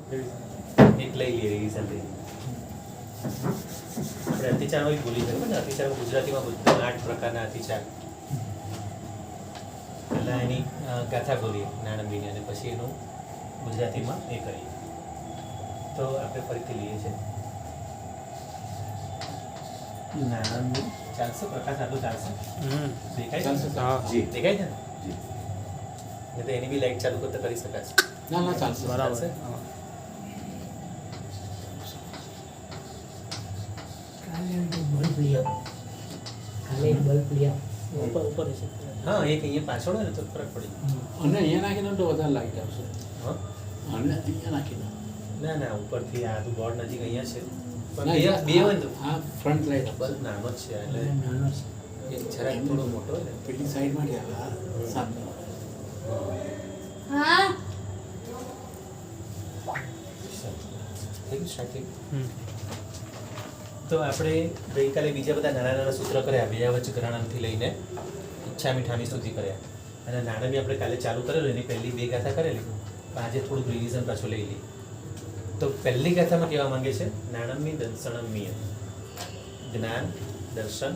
એક લઈ લઈએ રિવિઝન લઈ આપણે અતિચાર ભૂલી ગયો ને અતિચારમાં ગુજરાતીમાં બધા 8 પ્રકારના અતિચાર પહેલાં એની ગાથા બોલીએ નાણંદીની અને પછી એનું ગુજરાતીમાં એ કરીએ તો આપણે ફરીથી લઈએ છીએ નાણંદી ચાલશે પ્રકાશ આટલું ચાલશે દેખાય દેખાય છે ને તો એની બી લાઈટ ચાલુ કરતા કરી શકાશે ના ચાલશે બરાબર છે હા એક અહીંયા પાછળ હોય ને તો ફરક પડી અને અહીંયા નાખીને તો વધારે લાઈટ આવશે હા અને અહીંયા નાખીને ના ઉપરથી આ તો બોર્ડ નજીક અહીંયા છે પણ ના, બે હોય ને તો આ ફ્રન્ટ લાઈટ બલ્બ નાનો જ છે એટલે એક જરાક થોડો મોટો હોય ને પેલી સાઈડમાં ગયા સામે હા થઈ ગયું સ્ટાર્ટિંગ તો આપણે ગઈકાલે બીજા બધા નાના નાના સૂત્ર કર્યા વ્યવચ ગ્રહણથી લઈને ઈચ્છા મીઠામી સુધી કર્યા અને નાણંદી આપણે કાલે ચાલુ કરેલું એની પહેલી 2 ગાથા કરેલી પણ આજે થોડુંક રિવિઝન પાછું લઈ લઈએ તો પહેલી ગાથામાં કહેવા માંગે છે નાણંદી દર્શનમીય જ્ઞાન દર્શન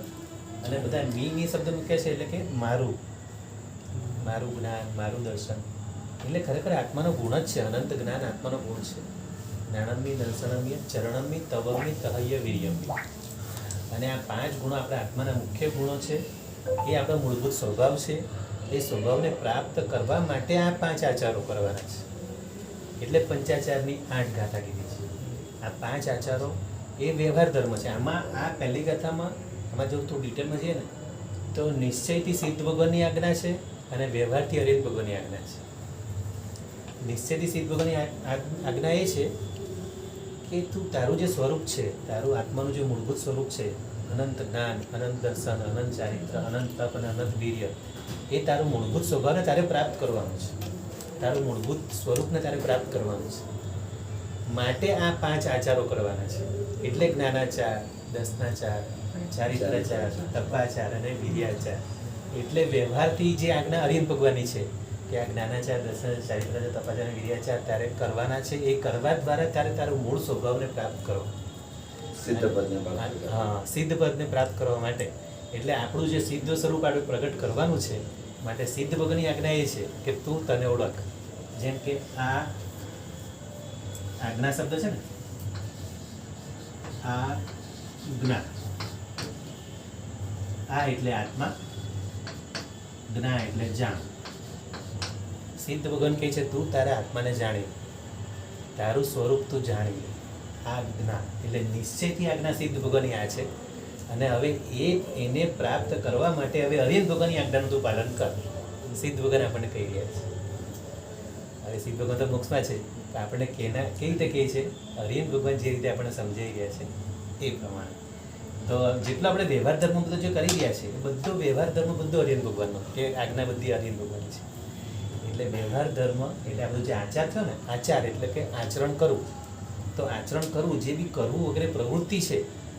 અને બધા મી શબ્દ મૂકે છે એટલે કે મારું જ્ઞાન મારું દર્શન એટલે ખરેખર આત્માનો ગુણ જ છે અનંત જ્ઞાન આત્માનો ગુણ છે નાણંદી દર્શનમ્ય ચરણમ્ય તવમ્ય તહ્ય વીર્યમ્ય અને આ 5 ગુણો આપણા આત્માના મુખ્ય ગુણો છે એ આપણો મૂળભૂત સ્વભાવ છે એ સ્વભાવને પ્રાપ્ત કરવા માટે આ 5 આચારો કરવાના છે એટલે પંચાચારની 8 ગાથા કીધી છે આ 5 આચારો એ વ્યવહાર ધર્મ છે આમાં આ પહેલી ગાથામાં આમાં જો થોડું ડિટેલમાં જઈએ ને તો નિશ્ચયથી સિદ્ધ ભગવાનની આજ્ઞા છે અને વ્યવહારથી અરિહત ભગવાનની આજ્ઞા છે નિશ્ચયથી સિદ્ધ ભગવાનની આજ્ઞા એ છે કે તું તારું જે સ્વરૂપ છે તારું આત્માનું જે મૂળભૂત સ્વરૂપ છે અનંત જ્ઞાન અનંત દર્શન અનંત ચારિત્ર અનંત તપ અને અનંત વીર્ય એ તારું મૂળભૂત સ્વભાવને તારે પ્રાપ્ત કરવાનું છે તારું મૂળભૂત સ્વરૂપને તારે પ્રાપ્ત કરવાનું છે માટે આ 5 આચારો કરવાના છે એટલે જ્ઞાનાચાર દર્શનાચાર ચારિત્રાચાર તપાચાર અને વીર્યાચાર એટલે વ્યવહારથી જે આજ્ઞા અરિહંત ભગવાનની છે કે આ જ્ઞાનાચાર દર્શનાચાર ચારિત્રાચાર તપાચાર અને વીર્યાચાર તારે કરવાના છે એ કરવા દ્વારા તારે તારું મૂળ સ્વભાવને પ્રાપ્ત કરો સિદ્ધ પદને પ્રાપ્ત કરવા માટે એટલે આપણું જે સિદ્ધ સ્વરૂપ આપણે પ્રગટ કરવાનું છે માટે સિદ્ધ ભગવાનની આજ્ઞા એ છે કે તું તને ઓળખ જેમ કે આ આજ્ઞા શબ્દ છે ને આ જ્ઞા આ એટલે આત્મા જ્ઞા એટલે જાણ સિદ્ધ ભગવાન કહે છે તું તારા આત્માને જાણી તારું સ્વરૂપ તું જાણી આ જ્ઞા એટલે નિશ્ચયથી આજ્ઞા સિદ્ધ ભગવાનની આ છે અને હવે એને પ્રાપ્ત કરવા માટે હવે અરિહંત ભગવાનની આજ્ઞાનું તું પાલન કર સિદ્ધ ભગવાન આપણને કહી રહ્યા છે હવે સિદ્ધ ભગવાન તો મોક્ષમાં છે તો આપણને કેવી રીતે કહે છે અરિહંત ભગવાન જે રીતે આપણને સમજાઈ ગયા છે એ પ્રમાણે તો જેટલો આપણે વ્યવહાર ધર્મ બધો જે કરી રહ્યા છે એ બધો વ્યવહાર ધર્મ બધો અરિહંત ભગવાનનો કે આજ્ઞા બધી અરિહંત ભગવાનની છે એટલે વ્યવહાર ધર્મ એટલે આપણું જે આચાર થયો ને આચાર એટલે કે આચરણ કરવું તો આચરણ કરવું જે બી કરવું વગેરે પ્રવૃત્તિ છે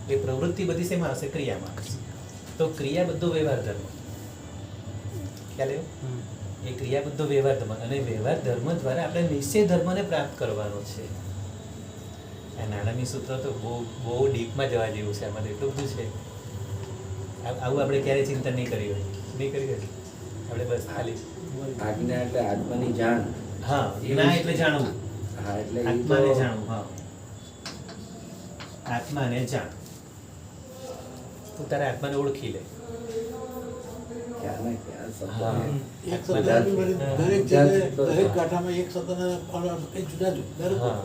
એ પ્રવૃત્તિ બધી શેમાં આવશે ક્રિયામાં આવશે તો ક્રિયા બધો વ્યવહાર ધર્મ ખ્યાલ આવ્યો એ ક્રિયા બધો વ્યવહાર ધર્મ અને વ્યવહાર ધર્મ દ્વારા આપણે નિશ્ચય ધર્મને પ્રાપ્ત કરવાનો છે આ નાણામી સૂત્ર તો બહુ ડીપમાં જવા જેવું છે આમાં એટલું બધું છે આવું આપણે ક્યારેય ચિંતન નહીં કરી હોય નહીં કરી હોય આપણે બસ ખાલી આજ્ઞા એટલે આત્માની જાણ હા જ્ઞા એટલે જાણવું હા એટલે આત્માને જાણવું હા આત્માને જાણ તું તારા આત્માને ઓળખી લે ક્યાં ને ક્યાં હા. શબ્દ એક શબ્દની વળી દરેક જગ્યાએ દરેક ગાંઠામાં એક શબ્દના એ જુદા જુદા હા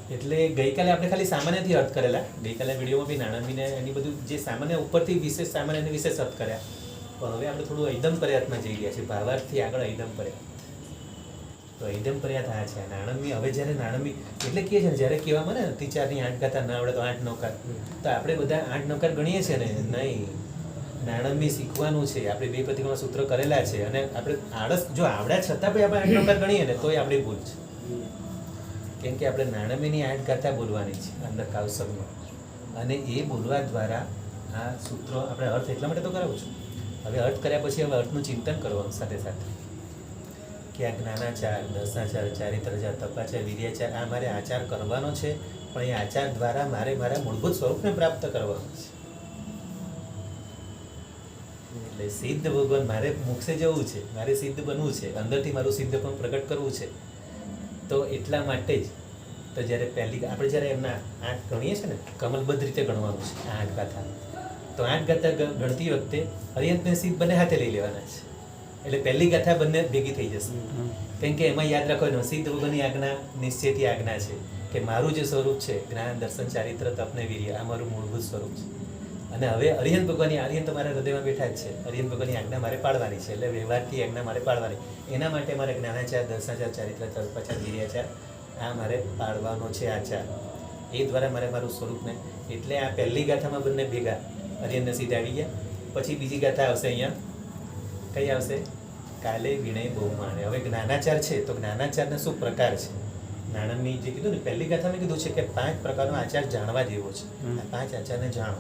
એટલે ગઈકાલે આપણે ખાલી સામાન્યથી અર્થ કરેલા ગઈકાલે વિડીયોમાં બી નાણામીને એની બધું જે સામાન્ય ઉપરથી વિશેષ સામાન્ય એને વિશેષ અર્થ કર્યા પણ હવે આપણે થોડું ઐદમ પર્યાતમાં જઈ રહ્યા છીએ ભાવાર્થથી આગળ ઐદમ પર્યાત તો ઐદમ પર્યાત આ છે નાણંદી હવે જ્યારે નાણંદી એટલે કહે છે ને જ્યારે કહેવામાં ને તિચારની 8 ગાથા ના આવડે તો 8 નૌકાર તો આપણે બધા 8 નૌકાર ગણીએ છીએ ને નહીં નાણંદી શીખવાનું છે આપણે 2 પ્રતિક્રમણ સૂત્ર કરેલા છે અને આપણે આળસ જો આવડ્યા છતાં પણ આપણે 8 નૌકાર ગણીએ ને તોય આપણી ભૂલ છે કેમ કે આપણે નાણંદીની 8 ગાથા બોલવાની છે અંદર કાવસરમાં અને એ બોલવા દ્વારા આ સૂત્રો આપણે અર્થ એટલા માટે તો કરાવું છું હવે અર્થ કર્યા પછી હવે અર્થનું ચિંતન કરવાનું સાથે સાથે કે આ જ્ઞાનાચાર, દર્શનાચાર, ચારિત્રાચાર, તપાચાર, વીર્યાચાર આ મારે આચાર કરવાનો છે, પણ એ આચાર દ્વારા મારે મારા મૂળભૂત સ્વરૂપને પ્રાપ્ત કરવાનું છે. એટલે સિદ્ધ ભગવાન મારે મોક્ષે જવું છે, મારે સિદ્ધ બનવું છે, અંદરથી મારું સિદ્ધ પણ પ્રગટ કરવું છે. તો એટલા માટે જ તો જ્યારે પહેલી આપણે જ્યારે એમના 8 ગણીએ છીએ ને, કમલબદ્ધ રીતે ગણવાનું છે આ 8 ગાથા. તો 8 ગાથા ગણતી વખતે હરિયંતને સિદ્ધ બંને હાથે લઈ લેવાના છે. એટલે પહેલી ગાથા બંને ભેગી થઈ જશે. કેમ કે એમાં યાદ રાખવાનું સિદ્ધ ભગવાનની આજ્ઞા નિશ્ચયથી આજ્ઞા છે કે મારું જે સ્વરૂપ છે જ્ઞાન, દર્શન, ચારિત્ર, તપ ને વીર્ય આ મારું મૂળભૂત સ્વરૂપ છે. અને હવે અરિહંત ભગવાનની આર્યન તમારા હૃદયમાં બેઠા જ છે. અરિહંત ભગવાનની આજ્ઞા મારે પાડવાની છે. એટલે વ્યવહારથી આજ્ઞા મારે પાડવાની. એના માટે મારે જ્ઞાનાચાર, દર્શનાચાર, ચારિત્રાચાર, તપાચાર, વીર્યાચાર આ મારે પાડવાનો છે આચાર. એ દ્વારા મારે મારું સ્વરૂપને એટલે આ પહેલી ગાથામાં બંને ભેગા અરિહંતને સિદ્ધ આવી ગયા. પછી બીજી ગાથા આવશે અહીંયા કઈ આવશે? કાલે વિનય બહુમાને. હવે જ્ઞાનાચાર છે તો જ્ઞાનાચારના શું પ્રકાર છે? નાણંદની જે કીધું ને પહેલી ગાથામાં કીધું છે કે 5 પ્રકારનો આચાર જાણવા જેવો છે. આ 5 આચારને જાણો.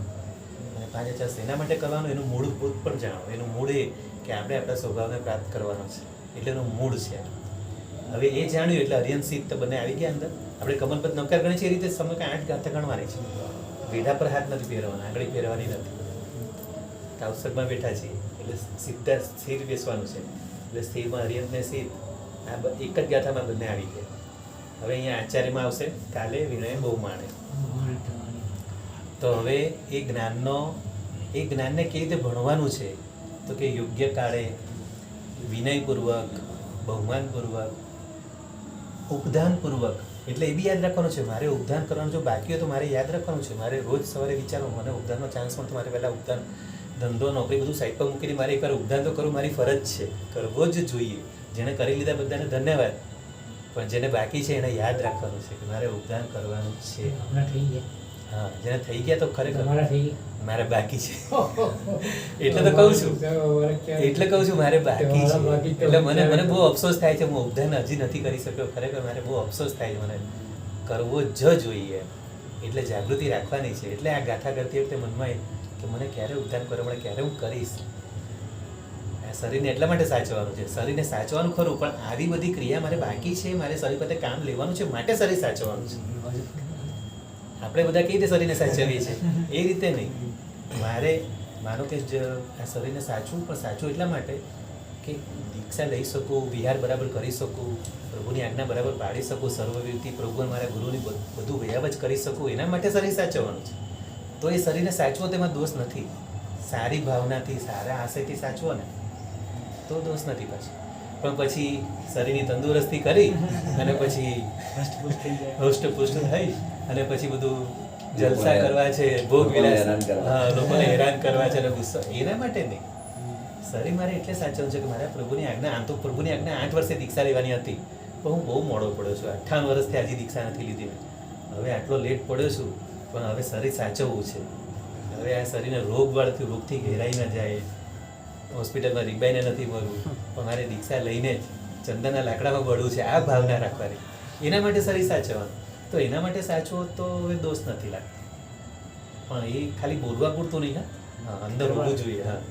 અને 5 આચાર શેના માટે કરવાનું એનું મૂળભૂત પણ જાણો. એનું મૂળ એ કે આપણે આપણા સ્વભાવને પ્રાપ્ત કરવાનો છે. એટલે એનું મૂળ છે. હવે એ જાણ્યું એટલે અરિહંત સિદ્ધ બંને આવી ગયા અંદર. આપણે કમલપદ નવકાર ગણીએ છીએ એ રીતે સમય 8 ગાથા ગણવાની છે. વેઢા પર હાથ નથી ફેરવાના, આંગળી ફેરવાની નથી. કાઉસકમાં બેઠા છીએ એટલે સીધા સ્થિર બેસવાનું છે. એટલે સ્થિરમાં અરિહંતને સિદ્ધ આ એક જ ગાથામાં બંને આવી ગયા. હવે અહીંયા આચાર્યમાં આવશે કાલે વિનય બહુમાને. તો હવે એ જ્ઞાનને કેવી રીતે ભણવાનું છે? તો કે યોગ્ય કાળે વિનયપૂર્વક, બહુમાનપૂર્વક, ઉપધાનપૂર્વક. એટલે એ બી યાદ રાખવાનું છે મારે ઉપધાન કરવાનું. જો બાકી હોય તો મારે યાદ રાખવાનું છે. મારે રોજ સવારે વિચારવું મને ઉપધાનનો ચાન્સ મળતો, મારે પહેલાં ઉપધાન, ધંધો, નોકરી બધું સાઈડ પર મૂકીને મારે એકવાર ઉપધાન તો કરવું મારી ફરજ છે, કરવો જ જોઈએ. જેણે કરી લીધા બધાને ધન્યવાદ, પણ જેને બાકી છે એને યાદ રાખવાનું છે કે મારે ઉપધાન કરવાનું છે. હા, જેને થઈ ગયા તો ખરેખર મારે બાકી છે. એટલે તો કહું છું મારે બાકી છે. એટલે મને બહુ અફસોસ થાય છે હું ઉપધાન હજી નથી કરી શક્યો. ખરેખર મારે બહુ અફસોસ થાય છે. મને કરવો જ જોઈએ. એટલે જાગૃતિ રાખવાની છે. એટલે આ ગાથા કરતી વખતે મનમાં કે મને ક્યારે ઉપધાન કરવા મળે, ક્યારે હું કરીશ. આ શરીરને એટલા માટે સાચવવાનું છે. શરીરને સાચવવાનું ખરું, પણ આવી બધી ક્રિયા મારે બાકી છે, મારે શરીર પર કામ લેવાનું છે, માટે શરીર સાચવવાનું છે. આપણે બધા કેવી રીતે શરીરને સાચવીએ છીએ એ રીતે નહીં. મારે માનો કે આ શરીરને સાચવું, પણ સાચવું એટલા માટે કે દીક્ષા લઈ શકું, વિહાર બરાબર કરી શકું, પ્રભુની આજ્ઞા બરાબર પાડી શકું, સર્વવ્યક્તિ પ્રભુ મારા ગુરુની બધું વૈયાવજ કરી શકું. એના માટે શરીર સાચવવાનું છે. તો એ શરીરને સાચવો તેમાં દોષ નથી. સારી ભાવનાથી, સારા આશયથી સાચવો ને તો દોષ નથી પાછું. પણ પછી શરીરની તંદુરસ્તી કરી અને પછી હૃષ્ટપુષ્ટ થઈ અને પછી બધું જલસા કરવા છે, ભોગ વિલાસ, લોકોને હેરાન કરવા છે અને ગુસ્સો, એના માટે નહીં. શરીર મારે એટલે સાચવવું છે કે મારા પ્રભુની આજ્ઞા, આમ તો પ્રભુની આજ્ઞા 8 વર્ષે દીક્ષા લેવાની હતી, પણ હું બહુ મોડો પડ્યો છું. 58 વર્ષથી હજી દીક્ષા નથી લીધી મેં. હવે આટલો લેટ પડ્યો છું, પણ હવે શરીર સાચવવું છે. હવે આ શરીરને રોગથી ઘેરાઈ ન જાય, હોસ્પિટલમાં રીબાઈને નથી મળવું, પણ મારે દીક્ષા લઈને જ ચંદનના લાકડામાં બળવું છે, આ ભાવના રાખવાની. એના માટે શરીર સાચવવાનું. તો એના માટે સાચવો તો હવે દોષ નથી લાગતો. પણ એ ખાલી બોલવા પૂરતું નહીં. હા, અંદર હોવું જોઈએ. હા,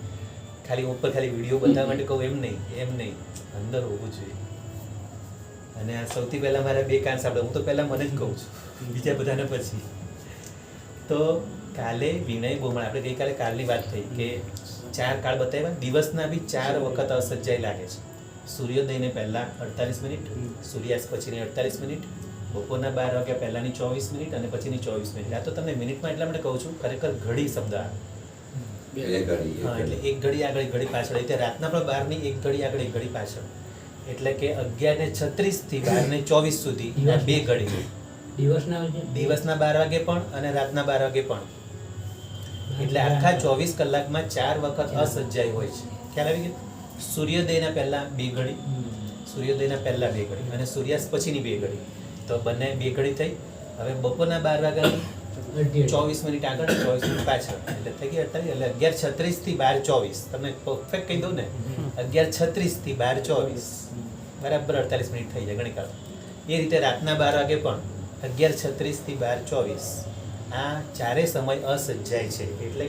ખાલી ઉપર ખાલી વિડીયો બતાવવા માટે કહું એમ નહીં, અંદર હોવું જોઈએ. અને આ સૌથી પહેલાં મારા 2 કાન સાંભળો. હું તો પહેલાં મને જ કહું છું, બીજા બધાને પછી. તો કાલે વિનય બહુમાન. આપણે ગઈકાલે કાલની વાત થઈ કે 4 કાળ બતાવ્યા. દિવસના બી 4 વખત અસજ્જાય લાગે છે. સૂર્યોદયને પહેલાં 48 મિનિટ, સૂર્યાસ્ત પછીની 48 મિનિટ, બપોરના 12 વાગ્યા પહેલાંની 24 મિનિટ અને પછીની 24 મિનિટ. આ તો તમને મિનિટમાં એટલા માટે કહું છું, ખરેખર ઘડી શબ્દ આવે. હા, એટલે 1 ઘડી આગળ 1 ઘડી પાછળ. એટલે રાતના પણ 12ની 1 ઘડી આગળ 1 ઘડી પાછળ. એટલે કે 11:36 થી 12:24 સુધી આ 2 ઘડી. દિવસના 12 વાગે પણ અને રાતના 12 વાગે પણ. એટલે આખા 24 કલાકમાં 4 વખત અસજ્જાય હોય છે. ખ્યાલ આવી ગયો? સૂર્યોદયના પહેલા 2 ઘડી, સૂર્યોદયના પહેલા 2 ઘડી અને સૂર્યાસ્ત પછીની 2 ઘડી. તો બંને 2 ઘડી થઈ. હવે બપોરના 12 વાગ્યાની 24 મિનિટ આગળ 24 મિનિટ પાછળ. એટલે થઈ ગઈ 48. એટલે 11:36 થી 12:24. તમને પરફેક્ટ કહી દઉં ને, 11:36 થી 12:24 બરાબર 48 મિનિટ થઈ જાય ગણી કાઢો. એ રીતે રાતના 12 વાગે પણ 11:36 થી 12:24. આ 4 સમય અસજ્જાય છે. એટલે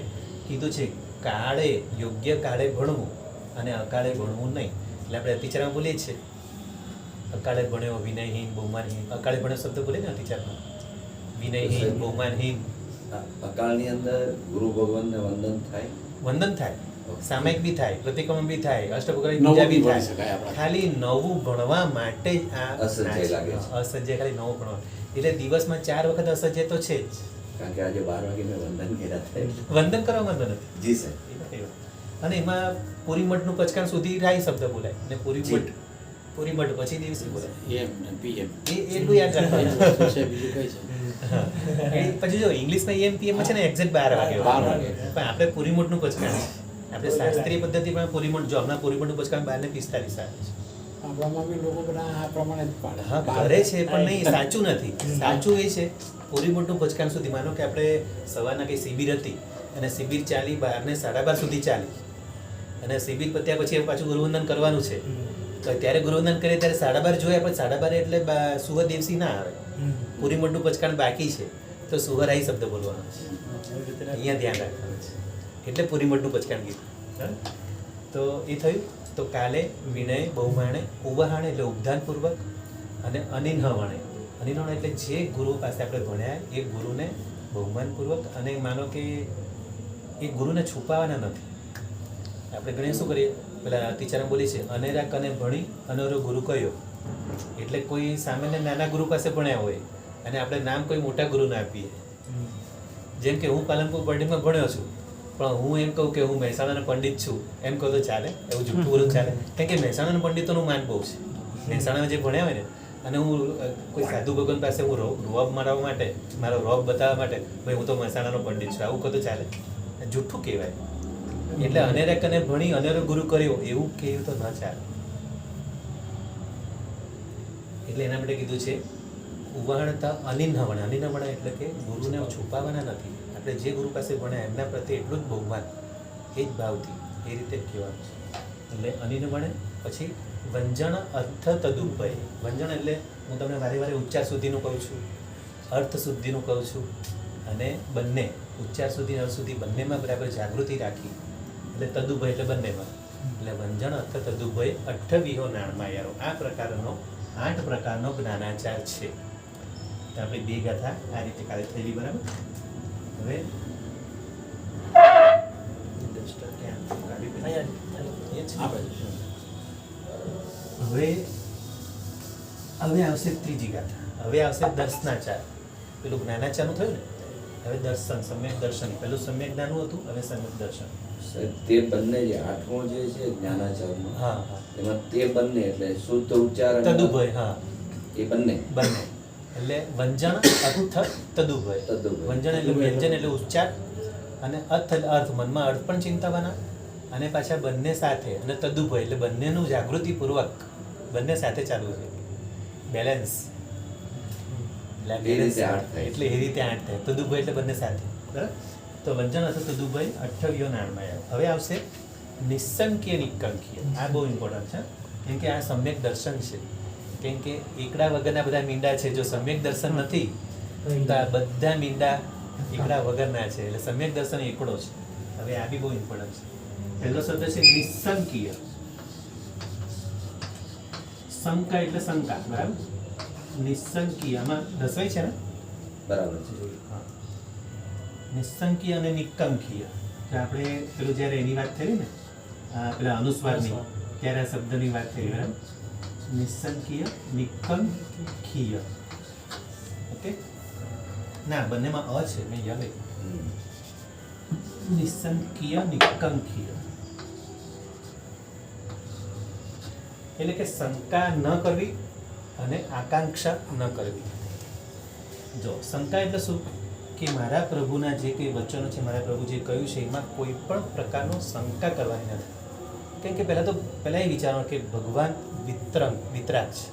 કીધું છે કાળે, યોગ્ય કાળે ભણવું અને અકાળે ભણવું નહીં. એટલે આપણે અતિચારમાં બોલીએ છીએ અકાળે ભણ્યો વિનયહીન બહુમાનહીન. અકાળે ભણ્યો શબ્દ બોલે ને ટીચરમાં, વિનયહીન બહુમાનહીન. અકાળની અંદર ગુરુ ભગવાનને વંદન થાય. વંદન થાય, સામયિક બી થાય, પ્રતિક્રમણ બી થાય, અષ્ટપ્રકારી નવું બીજા બી ભણી થાય. શકાય આપણે. ખાલી નવું ભણવા માટે જ આ અસજ્જય નાચ. લાગે છે. અસજ્જય ખાલી નવું ભણવા. એટલે દિવસમાં 4 વખત અસજ્જય તો છે જ. કારણ કે આજે 12 વાગે મેં વંદન કર્યા થાય. વંદન કરવા વાંધો નથી. જી સાહેબ. એ વાત. અને એમાં પૂરીમઠનું પચકાણ સુધી રાય શબ્દ બોલાય અને પૂરીમઠ પછી દિવસે બોલાય. એમ ને PM. એ એટલું યાદ રાખવાનું. શું છે બીજું કઈ છે? એ પછી જો ઇંગ્લિશમાં એમ પીએમ છે ને એક્ઝેક્ટ 12 વાગે 12 વાગે. પણ આપણે પૂરીમઠનું પચકાણ છે. આપણે શાસ્ત્રીય પદ્ધતિમાં પૂરીમઠ જો હમણાં પૂરીમઠનું પચકાણ 12:45 આવે છે. આપણામાં બી લોકો બધા આ પ્રમાણે જ પાડે. હા કરે છે પણ નહીં, સાચું નથી. સાચું એ છે પૂરીમઠનું પચકાણ સુધી. માનો કે આપણે સવારના કઈ શિબિર હતી અને શિબિર ચાલી 12 ને 12:30 સુધી ચાલી અને શિબિર પત્યા પછી પાછું ગુરુવંદન કરવાનું છે. તો ત્યારે ગુરુવંદન કરીએ ત્યારે 12:30 જોઈએ, પણ 12:30 એટલે સુવર દિવસી ના આવે. પૂરીમઠનું પચકાણ બાકી છે તો સુવરાઈ શબ્દ બોલવાનો છે. અહીંયા ધ્યાન રાખવાનું છે. એટલે પૂરીમઠનું પચકાણ કીધું. હા? તો એ થયું. તો કાલે વિનય બહુમાણે ઉવહાણે એટલે ઉપધાનપૂર્વક અને અનિન્હવણે. અનિન્હવણે એટલે જે ગુરુ પાસે આપણે ભણ્યા એ ગુરુને બહુમાનપૂર્વક. અને માનો કે એ ગુરુને છુપાવવાના નથી. આપણે ઘણી શું કરીએ, પેલા ટીચરે બોલી છે અનેરા કને ભણી અનેરો ગુરુ કયો. એટલે કોઈ સામાન્ય નાના ગુરુ પાસે ભણ્યા હોય અને આપણે નામ કોઈ મોટા ગુરુને આપીએ. જેમ કે હું પાલનપુર પંડિતમાં ભણ્યો છું પણ હું એમ કહું કે હું મહેસાણાનો પંડિત છું એમ કહું તો ચાલે? એવું જૂઠું બોલું ચાલે? કારણ કે મહેસાણાના પંડિતોનું માન બહુ છે. મહેસાણામાં જે ભણ્યા હોય ને, અને હું કોઈ સાધુ ભગવાન પાસે હું રોબ મરાવવા માટે, મારો રોબ બતાવવા માટે ભાઈ હું તો મહેસાણાનો પંડિત છું આવું કહું તો ચાલે? જૂઠું કહેવાય. એટલે અનેરા કને ભણી અનેરો ગુરુ કર્યો એવું કહ્યું તો ન ચાલે. એટલે એના માટે કીધું છે ઉવહણતા અનિન્હવણ. અનિન્હવણ એટલે કે ગુરુને છુપાવવાના નથી. આપણે જે ગુરુ પાસે ભણ્યા એમના પ્રત્યે એટલું જ બહુમાન, એ જ ભાવથી એ રીતે જ કહેવાનું છે. એટલે અનિન્હવણે. પછી વંજન અર્થ તદુપય. વંજન એટલે હું તમને વારે વારે ઉચ્ચાર સુધીનું કહું છું, અર્થ સુધીનું કહું છું, અને બંને ઉચ્ચાર સુધી અર્થ સુધી બંનેમાં બરાબર જાગૃતિ રાખી એટલે તદુભય એટલે બંનેમાં. એટલે વંજન અર્થ તદુભય 28 નાણમાયારો. આ પ્રકારનો 8 પ્રકારનો જ્ઞાનાચાર છે. તો આપણી 2 ગાથા આ રીતે કાલે થયેલી. બરાબર. હવે હવે આવશે ત્રીજી ગાથા. હવે આવશે દર્શનાચાર. પેલું જ્ઞાનાચારનું થયું ને, હવે દર્શન, સમ્યક દર્શન. પેલું સમ્યક જ્ઞાનનું હતું, હવે સમ્યક દર્શન. સાહેબ, તે બંને જે 8મો જે છે જ્ઞાનાચારનો, હા હા. એમાં તે બંને એટલે શુદ્ધ ઉચ્ચાર અને તદુભય. હા એ બંને બંને. એટલે વંજન અર્થ તદુભય. તદુભય. વંજન એટલે વ્યંજન એટલે ઉચ્ચાર, અને અર્થ એટલે અર્થ, મનમાં અર્થ પણ ચિંતાવાના, અને પાછા બંને સાથે. અને તદુભય એટલે બંનેનું જાગૃતિપૂર્વક બંને સાથે ચાલવું છે. બેલેન્સ. એ રીતે 8 થાય. એટલે એ રીતે 8 થાય. તદુભય એટલે બંને સાથે. બરાબર. તો વંજન અર્થ તદુભય 28 નાણમાયા. હવે આવશે નિસંકીય નિકંકીય. આ બહુ ઇમ્પોર્ટન્ટ છે, કેમ કે આ સમ્યક દર્શન છે. કેમ કે એકડા વગરના બધા મીંડા છે. જો સમ્યક દર્શન નથી તો આ બધા મીંડા એકડા વગરના છે. એટલે સમ્યક દર્શન એકડો છે. હવે આ બી બહુ ઇમ્પોર્ટન્ટ છે. પહેલો શબ્દ છે નિસંકીય. શંકા એટલે શંકા. બરાબર. નિસંકીય આમાં દસવાય છે ને? બરાબર છે. હા. નિસંકીય અને નિકંકીય. આપણે પેલું જ્યારે એની વાત થઈ ને, પેલા અનુસ્વારની, ત્યારે આ શબ્દની વાત થઈ. બરાબર. નિસંકીય નિકંકીય. ઓકે. ના, બંનેમાં અ છે. મેં યાદ નિસંકીય નિકંકીય એટલે કે શંકા ન કરવી અને આકાંક્ષા ન કરવી. જો શંકા એટલે શું કે મારા પ્રભુના જે કંઈ વચનો છે, મારા પ્રભુ જે કહ્યું છે એમાં કોઈ પણ પ્રકારનો શંકા કરવાની નથી. કેમ કે પહેલા એ વિચારવાનું કે ભગવાન વિતરાગ છે,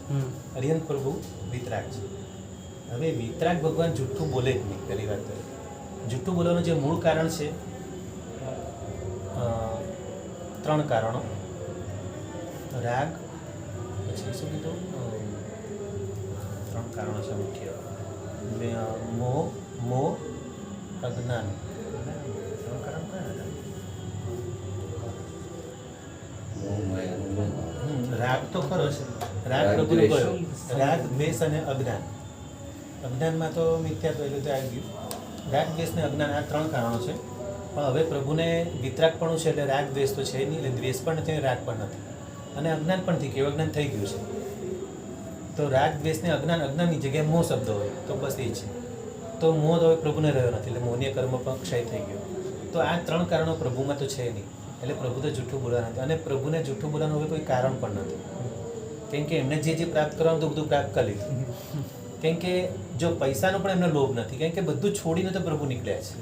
હરિહંત પ્રભુ વિતરાગ છે. હવે વિતરાગ ભગવાન જૂઠું બોલે જ નહીં. પહેલી વાત તો જૂઠું બોલવાનું જે મૂળ કારણ છે, 3 કારણો. રાગ, પછી શું કીધું, 3 કારણો છે મુખ્ય. મોહ, અજ્ઞાન. 3 કારણ કયા હતા? મોહ, માયા અને મોહ. રાગ તો ખરો છે. રાગ રાગ પ્રભુનો દ્વેષ. કયો? રાગ દ્વેષ અને અજ્ઞાન. અજ્ઞાનમાં તો મિથ્યાત્વ એટલે તો આવી ગયું. રાગ દ્વેષ ને અજ્ઞાન આ 3 કારણો છે. પણ હવે પ્રભુને વિતરાગપણું છે એટલે રાગ દ્વેષ તો છે નહીં, એટલે દ્વેષ પણ નથી અને રાગ પણ નથી, અને અજ્ઞાન પણ થઈ ગયું, અજ્ઞાન થઈ ગયું છે. તો રાગ દ્વેષ ને અજ્ઞાન, અજ્ઞાનની જગ્યાએ મોહ શબ્દ હોય તો બસ એ છે. તો મોહ તો હવે પ્રભુને રહ્યો નથી, એટલે મોહનીય કર્મ પણ ક્ષય થઈ ગયો. તો આ 3 કારણો પ્રભુમાં તો છે નહીં, એટલે પ્રભુ તો જૂઠું બોલવા નથી. અને પ્રભુને જૂઠું બોલવાનું હવે કોઈ કારણ પણ નથી, કેમ કે એમને જે પ્રાપ્ત કરવાનું તો બધું પ્રાપ્ત કરી લીધું. કેમ કે જો પૈસાનો પણ એમને લોભ નથી, કેમ કે બધું છોડીને તો પ્રભુ નીકળ્યા છે,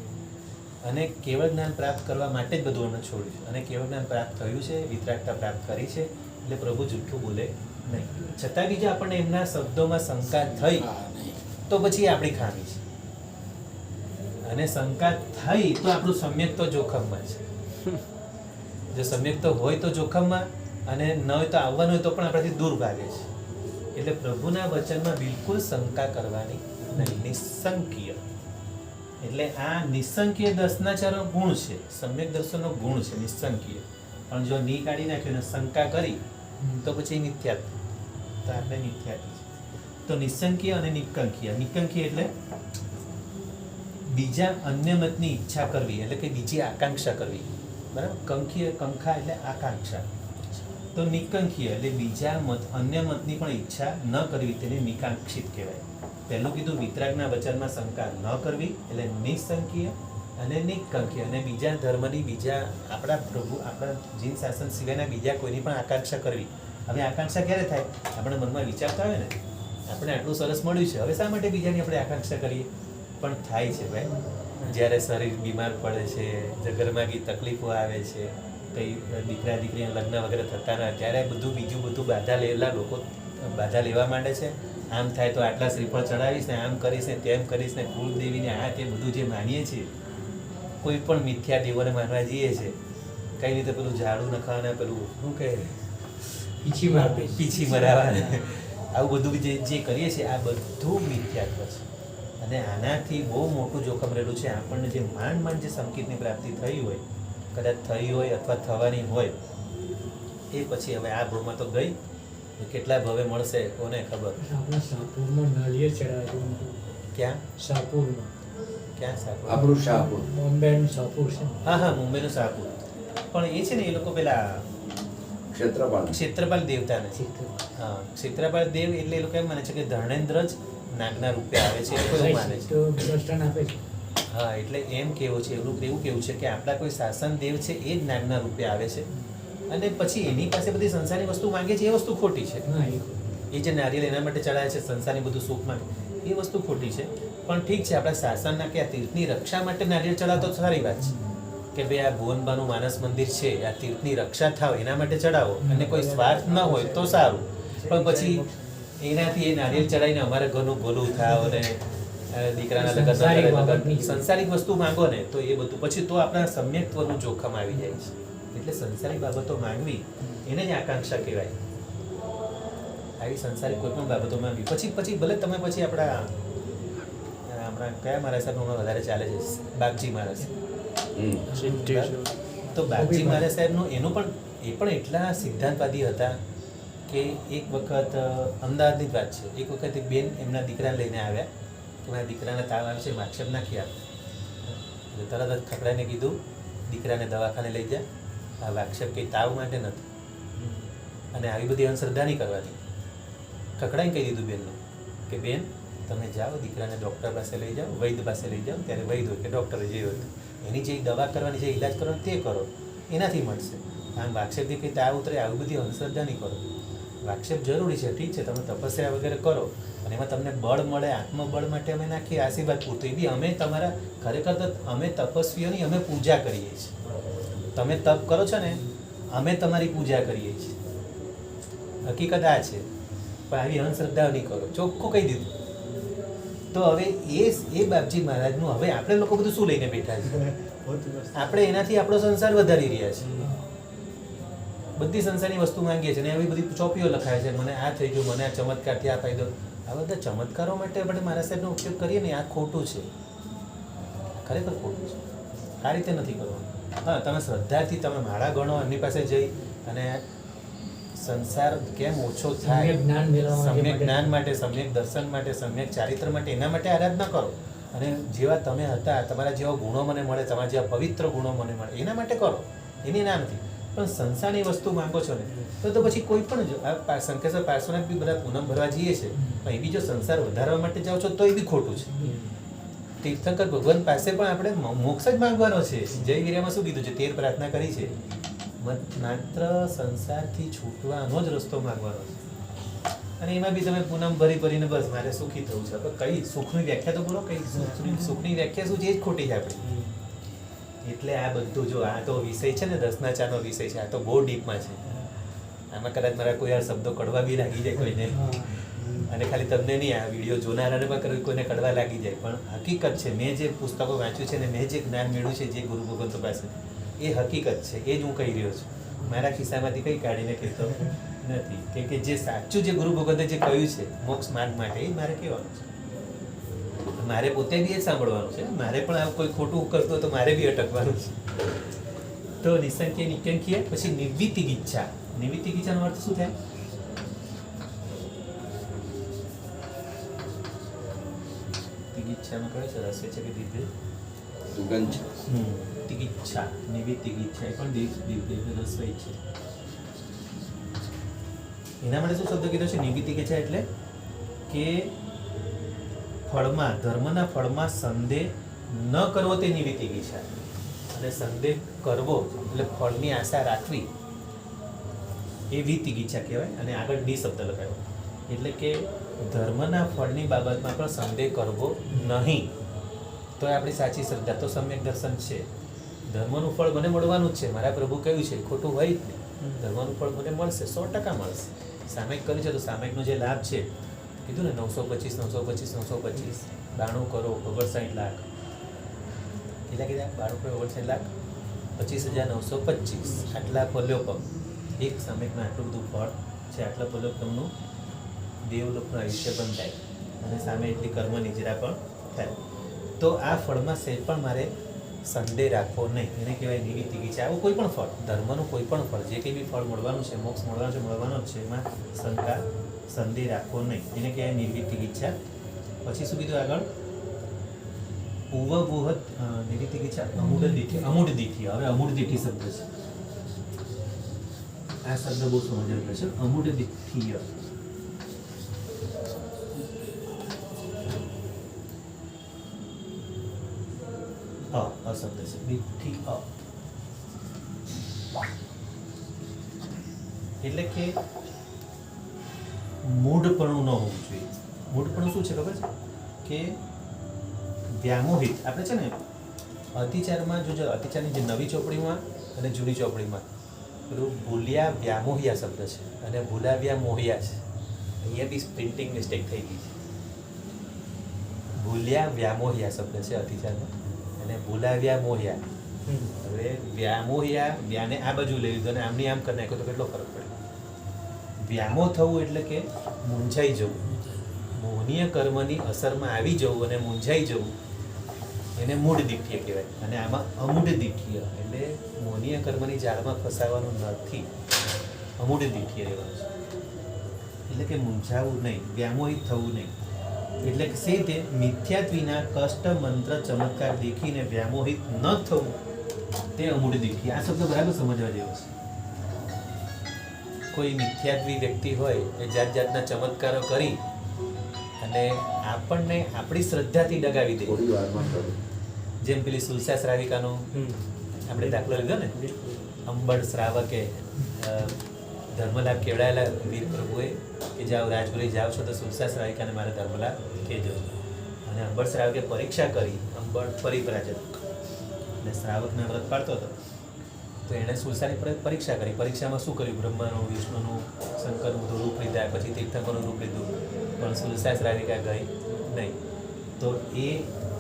અને કેવળ જ્ઞાન પ્રાપ્ત કરવા માટે જ બધું એમને છોડ્યું છે. અને કેવળ જ્ઞાન પ્રાપ્ત થયું છે, વિતરાગતા પ્રાપ્ત કરી છે, એટલે પ્રભુ જૂઠું બોલે નહીં. છતાં બીજા આપણને એમના શબ્દોમાં શંકા થઈ તો પછી એ આપણી ખામી છે, અને શંકા થઈ તો આપણું સમ્યક તો જોખમમાં છે. જો સમ્યક તો હોય તો જોખમમાં, અને ન હોય તો આવવાનું હોય તો પણ આપણાથી દૂર ભાગે છે. એટલે પ્રભુના વચનમાં બિલકુલ શંકા કરવાની નહીં, નિસંકીય. એટલે આ નિસંકીય દર્શનાચારનો ગુણ છે, સમ્યક દર્શનનો ગુણ છે નિસંકીય. પણ જો ની કાઢી નાખ્યું ને શંકા કરી તો પછી મિથ્યાત્વ. તો આપણે મિથ્યાત્વ છે. તો નિસંકીય અને નિકંકીય. નિકંકીય એટલે બીજા અન્ય મતની ઈચ્છા કરવી, એટલે કે બીજી આકાંક્ષા કરવી, બરાબર. કંકીય, કંખા એટલે આકાંક્ષા. તો નિકંકીય એટલે બીજા મત, અન્ય મતની પણ ઈચ્છા ન કરવી, તેને નિકાંક્ષિત કહેવાય. પહેલું કીધું વિતરાગના વચનમાં શંકા ન કરવી એટલે નિસંકીય અને નિકંકીય. અને બીજા ધર્મની, બીજા આપણા પ્રભુ, આપણા જીન શાસન સિવાયના બીજા કોઈની પણ આકાંક્ષા કરવી. હવે આકાંક્ષા ક્યારે થાય? આપણે મનમાં વિચારતા હોય ને, આપણે આટલું સરસ મળ્યું છે, હવે શા માટે બીજાની આપણે આકાંક્ષા કરીએ? પણ થાય છે ભાઈ, જ્યારે શરીર બીમાર પડે છે, ઘરમાં કંઈ તકલીફો આવે છે, કંઈ દીકરા દીકરીના લગ્ન વગેરે થતા ના, ત્યારે બધું બીજું બધું બાધા લેલા લોકો બાધા લેવા માંડે છે. આમ થાય તો આટલા શ્રીફળ ચડાવીશ ને, આમ કરીશ ને, તેમ કરીશ ને, કુળદેવીને આ તે બધું જે માનીએ છીએ, કોઈ પણ મિથ્યા દેવોને માનવા જઈએ છે, કઈ રીતે પેલું ઝાડુ નખાવાના, પેલું શું કહે, પીછી મરાવાના, આવું બધું જે કરીએ છીએ, આ બધું મિથ્યાત્વ છે. અને આનાથી બહુ મોટું જોખમ રહેલું છે. આપણને જે માંડ જે સંકેતની પ્રાપ્તિ થઈ હોય, કદાચ થઈ હોય અથવા થવાની હોય, એ પછી હવે આ ભૂમાં તો ગઈ, કેટલા ભવે મળશે કોને ખબર. આપણા શાહપુરમાં નાળિયેર ચડાવ્યું. ક્યાં? શાહપુરમાં. ક્યાં શાહપુર? આપણું શાહપુર. બોમ્બેનું શાહપુર છે. હા, મુંબઈનું શાહપુર. પણ એ છે ને, એ લોકો પેલા ક્ષેત્રપાલ દેવતાને, હા, ક્ષેત્રપાલ દેવ એટલે એ લોકો એમ માને છે કે ધર્મેન્દ્ર જ નાગના રૂપે આવે છે, એ લોકો એવું માને છે. તો દ્રષ્ટાંત આપે છે. હા, એટલે એમ કેવું છે, એવું કેવું છે કે આપણા કોઈ શાસન દેવ છે, એ જ નાગના રૂપે આવે છે, અને પછી એની પાસે બધી સંસારની વસ્તુ માંગે છે. એ વસ્તુ ખોટી છે. હા, એ જે નારિયેળ એના માટે ચડાવે છે, સંસારની બધું સુખ માંગે, એ વસ્તુ ખોટી છે. પણ ઠીક છે, આપણા શાસનના કે આ તીર્થની રક્ષા માટે નારિયેળ ચડાવતો સારી વાત છે, કે ભાઈ આ ભુવનબાનું માનસ મંદિર છે, આ તીર્થની રક્ષા થાવ એના માટે ચડાવો, અને કોઈ સ્વાર્થ ન હોય તો સારું. પણ પછી એનાથી એ નારિયેળ ચડાવીને અમારા ઘરનું ભલું થાવ અને દીકરાના લગ્ન, સંસારિક વસ્તુ માંગો ને, તો એ બધું પછી તો આપણા સમ્યક્ત્વનું જોખમ આવી જાય છે. એટલે સંસારિક બાબતો માંગવી એને જ આકાંક્ષા કહેવાય. આવી સંસારિક કોઈ પણ બાબતો માંગવી, પછી ભલે તમે પછી આપણા કયા મહારાજ સાહેબ હમણાં વધારે ચાલે છે, બાગજી મહારાજ. તો બાગજી મહારાજ સાહેબનું એનું પણ, એ પણ એટલા સિદ્ધાંતવાદી હતા કે એક વખત અમદાવાદની જ વાત છે, એક વખત એક બેન એમના દીકરાને લઈને આવ્યા કે મારા દીકરાને તાવ આવે છે, માક્ષેપ નાખી આપો. એટલે તરત જ ખકડાને કીધું, દીકરાને દવાખાને લઈ જા, આ વાક્ષેપ કંઈ તાવ માટે નથી, અને આવી બધી અંધશ્રદ્ધા નહીં કરવાની. ખકડાઈને કહી દીધું બેનને કે બેન તમે જાઓ, દીકરાને ડૉક્ટર પાસે લઈ જાઓ, વૈદ્ય પાસે લઈ જાઓ, ત્યારે વૈદ્ય હોય કે ડૉક્ટરે જે હોય એની જે દવા કરવાની, જે ઈલાજ કરવાનો તે કરો, એનાથી મળશે. આમ વાક્ષેપથી કંઈ તાવ ઉતરે આવી બધી અંધશ્રદ્ધા નહીં કરો. વાક્ષેપ જરૂરી છે, ઠીક છે, તમે તપસ્યા વગેરે કરો અને એમાં તમને બળ મળે, આત્મબળ માટે અમે નાખીએ આશીર્વાદ પૂરતું. એ બી અમે તમારા, ખરેખર તો અમે તપસ્વીઓની અમે પૂજા કરીએ છીએ. તમે તપ કરો છો ને, અમે તમારી પૂજા કરીએ છીએ, હકીકત આ છે. પણ આવી અંધશ્રદ્ધા નહીં કરો, ચોખ્ખું કહી દીધું. તો હવે એ બાપજી મહારાજનું હવે આપણે લોકો બધું શું લઈને બેઠા છે? આપણે એનાથી આપણો સંસાર વધારી રહ્યા છીએ. બધી સંસારની વસ્તુ માંગીએ છીએ, અને આવી બધી ચોપીઓ લખાય છે, મને આ થઈ ગયું, મને આ ચમત્કારથી આ ફાયદો. આ બધા ચમત્કારો માટે આપણે મહારાજ સાહેબનો ઉપયોગ કરીએ ને, આ ખોટું છે, ખરેખર ખોટું છે. આ રીતે નથી કરવાનું. હા, તમે શ્રદ્ધાથી તમે માળા ગણો, એમની પાસે જઈ અને સંસાર કેમ ઓછો સમ્યક થાય, જ્ઞાન મેળવવા માટે સમ્યક જ્ઞાન માટે, સમ્યક દર્શન માટે, સમ્યક ચારિત્ર માટે, એના માટે આરાધના કરો. અને જેવા તમે હતા, તમારા જેવા ગુણો મને મળે, તમારા જેવા પવિત્ર ગુણો મને મળે, એના માટે કરો, એની ના નથી. પણ સંસારની વસ્તુ માંગો છો ને તો પછી કોઈ પણ જો આ શંકરેશ્વર પાર્શ્વનાથ બી બધા પૂનમ ભરવા જઈએ છે, પણ એ બી જો સંસાર વધારવા માટે જાઓ છો તો એ બી ખોટું છે. તીર્થંકર ભગવાન પાસે પણ આપણે મોક્ષ જ માંગવાનો છે. જય વીર્યામાં શું કીધું છે? 13 પ્રાર્થના કરી છે. માત્ર સંસારથી છૂટવાનો જ રસ્તો માંગવાનો છે. અને એમાં બી તમે પૂનમ ભરીને બસ મારે સુખી થવું છે. કઈ સુખની વ્યાખ્યા તો બોલો, કઈ સુખની વ્યાખ્યા શું છે? એ જ ખોટી છે આપણી. એટલે આ બધું જો આ તો વિષય છે ને, 10 વિષય છે, આ તો બહુ ડીપમાં છે. આમાં કદાચ મારા કોઈ આ શબ્દો કડવા બી લાગી જાય કોઈને, અને ખાલી તમને નહીં, આ વિડીયો જોનારાને પણ કોઈને કડવા લાગી જાય, પણ હકીકત છે. મેં જે પુસ્તકો વાંચ્યું છે ને મેં જે જ્ઞાન મેળવ્યું છે જે ગુરુ ભગવંતો પાસે, એ હકીકત છે. એ જ હું કહી રહ્યો છું. મારા ખિસ્સામાંથી કંઈ કાઢીને કહેતો નથી. કે જે સાચું જે ગુરુ ભગવંતે જે કહ્યું છે મોક્ષ માર્ગ માટે, એ મારે કહેવાનું છે. મારે પોતે બી એ સાંભળવાનું છે. મારે પણ આ કોઈ ખોટું કરતો તો મારે બી અટકવાનું છે. તો નિસંખ્ય નિકંખ્ય, પછી નિવૃત્તિક ઈચ્છા. નિવૃત્તિક ઈચ્છાનો અર્થ શું થાય? ઈચ્છામાં કયો છે? રસ્ય છે કે દીર્ઘ? સુગંધ તિગિચ્છા, નિવૃત્તિક ઈચ્છા, એ પણ દીર્ઘ રસ્ય છે. એના માટે શું શબ્દ કીધો છે? નિવૃત્તિક ઈચ્છા એટલે કે ફળમાં, ધર્મના ફળમાં સંદેહ ન કરવો, તે નિવૃત્તિક ઈચ્છા. અને સંદેહ કરવો એટલે ફળની આશા રાખવી, એ વિતિક ઈચ્છા કહેવાય. અને આગળ ડી શબ્દ લગાવ્યો એટલે કે ધર્મના ફળની બાબતમાં પણ સંદેહ કરવો નહીં, તો એ આપણી સાચી શ્રદ્ધા, તો સમ્યક દર્શન છે. ધર્મનું ફળ મને મળવાનું જ છે. મારા પ્રભુ કહ્યું છે, ખોટું હોય જ નહીં. ધર્મનું ફળ મને મળશે, 100% મળશે. સામયિક કર્યું છે તો સામયિકનો જે લાભ છે, કીધું ને 925, 92 કરોડ 59 લાખ. કેટલા કીધા? 92 કરોડ 59 લાખ 25,925. આટલા પલ્યોપમ એક સામયિકમાં આટલું બધું ફળ છે. આટલા પલ્યોપમનું દેવલોકનું આયુષ્ય પણ થાય, અને સામે એટલી કર્મ નિજરા પણ થાય. તો આ ફળમાં સહેજ પણ મારે સંદેહ રાખવો નહીં. એને કહેવાય નિવૃત્તિક ઈચ્છા. આવું કોઈ પણ ફળ, ધર્મનું કોઈ પણ ફળ, જે કંઈ બી ફળ મળવાનું છે, મોક્ષ મળવાનું છે, મળવાનો જ છે, એમાં શંકા સંદેહ રાખવો નહીં. એને કહેવાય નિવૃત્તિક ઈચ્છા. પછી શું કીધું આગળ? ઉવબુહત નિવૃત્તિક ઈચ્છા, અમૂઢ દીઠી. હવે અમૂઢ દીઠી શબ્દ છે. આ શબ્દ બહુ સમજવાનો છે. અમૂઢ દીઠીય અશબ્દ છે. દીઠી એટલે કે મૂઢપણું ન હોવું જોઈએ. મૂઢપણું શું છે ખબર છે? કે વ્યામોહિત. આપણે છે ને અતિચારમાં જો અતિચારની જે નવી ચોપડીમાં અને જૂની ચોપડીમાં પેલું ભૂલ્યા વ્યામોહિયા શબ્દ છે, અને ભૂલાવ્યા મોહિયા છે. અહીંયા બી પ્રિન્ટિંગ મિસ્ટેક થઈ ગઈ છે. ભૂલ્યા વ્યામોહિયા શબ્દ છે અતિચારમાં, અને ભૂલાવ્યા મોહિયા. હવે વ્યામોહિયા, વ્યાને આ બાજુ લઈ લીધું અને આમની આમ કરી નાખ્યો તો કેટલો ફરક પડે. વ્યામો થવું એટલે કે મૂંઝાઈ જવું, મોહનીય કર્મની અસરમાં આવી જવું અને મૂંઝાઈ જવું, એને મૂઢ દીઠ્ય કહેવાય. અને આમાં અમૂઢ દીઠ્ય એટલે મોહનીય કર્મની જાળમાં ફસાવાનું નથી, અમૂઢ દીઠ્ય રહેવાનું છે. એટલે કે મૂંઝાવું નહીં, વ્યામોહિત થવું નહીં. એટલે કે સે તે મિથ્યાત્વીના કષ્ટ મંત્ર ચમત્કાર દેખીને વ્યામોહિત ન થવું, તે અમૂઢ દીઠ્ય. આ શબ્દ બરાબર સમજવા જેવો છે. કોઈ મિથ્યાત્વી વ્યક્તિ હોય એ જાત જાતના ચમત્કારો કરી અને આપણને આપણી શ્રદ્ધાથી ડગાવી દે. થોડી વારમાં કરું. જેમ પેલી સુલસા શ્રાવિકાનો આપણે દાખલો લીધો ને, અંબળ શ્રાવકે ધર્મલાભ કેવડાયેલા વીર પ્રભુએ કે જાઓ રાજપુરી જાઓ છો તો સુલસા શ્રાવિકાને મારે ધર્મલાભ કહેજો. અને અંબળ શ્રાવકે પરીક્ષા કરી, અંબળ પરિપ્રાજક એટલે શ્રાવકના વ્રત પાડતો હતો, તો એણે સુલસાની પરીક્ષા કરી. પરીક્ષામાં શું કર્યું? બ્રહ્માનું, વિષ્ણુનું, શંકરનું બધું રૂપ લીધા, પછી તીર્થંકરનું રૂપ લીધું, પણ સુલસા શ્રાવિકા ગઈ નહીં. તો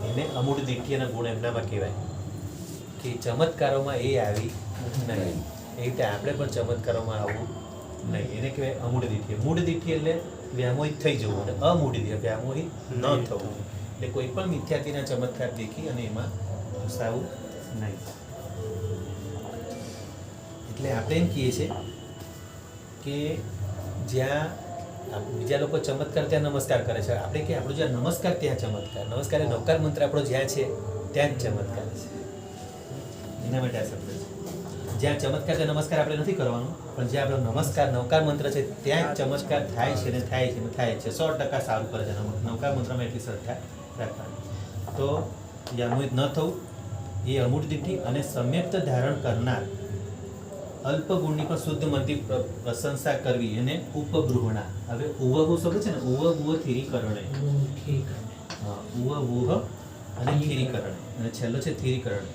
એને અમૂઢ દીઠ્યના ગુણ એમનામાં કહેવાય કે ચમત્કારોમાં એ આવી નહીં. એ રીતે આપણે પણ ચમત્કારોમાં આવવું નહીં. એને કહેવાય અમૂઢ દીઠ્ય. મૂઢ દીઠ્ય એટલે વ્યામોહિત થઈ જવું, અને અમૂઢ દીઠ્ય વ્યામોહિત ન થવું. એટલે કોઈ પણ મિથ્યાત્વીના ચમત્કાર દેખી અને એમાં ફસાવું નહીં. એટલે આપણે એમ કહીએ છીએ કે જ્યાં બીજા લોકો ચમત્કાર ત્યાં નમસ્કાર કરે છે, આપણે કે આપણો જ્યાં નમસ્કાર ત્યાં ચમત્કાર. નમસ્કાર એ નવકાર મંત્ર આપણો જ્યાં છે ત્યાં જ ચમત્કાર છે. એના માટે આ શબ્દ છે. જ્યાં ચમત્કાર ત્યાં નમસ્કાર આપણે નથી કરવાનું, પણ જ્યાં આપણો નમસ્કાર નવકાર મંત્ર છે ત્યાં જ ચમત્કાર થાય છે ને થાય છે ને થાય છે. 100% સારું કરે છે નવકાર મંત્રમાં એટલી શ્રદ્ધા રાખવાની. તો યામોહિત ન થવું એ અમૂર્તિથી અને સમ્યક્ત ધારણ કરનાર અલ્પ ગુણની પણ શુદ્ધ મનથી પ્રશંસા કરવી એને ઉપગૃહણા. હવે ઉવહુ શબ્દ છે ને, ઉવહુ થીરીકરણે. હા, ઉવહુ અને થીરીકરણે, અને છેલ્લો છે થીરીકરણ.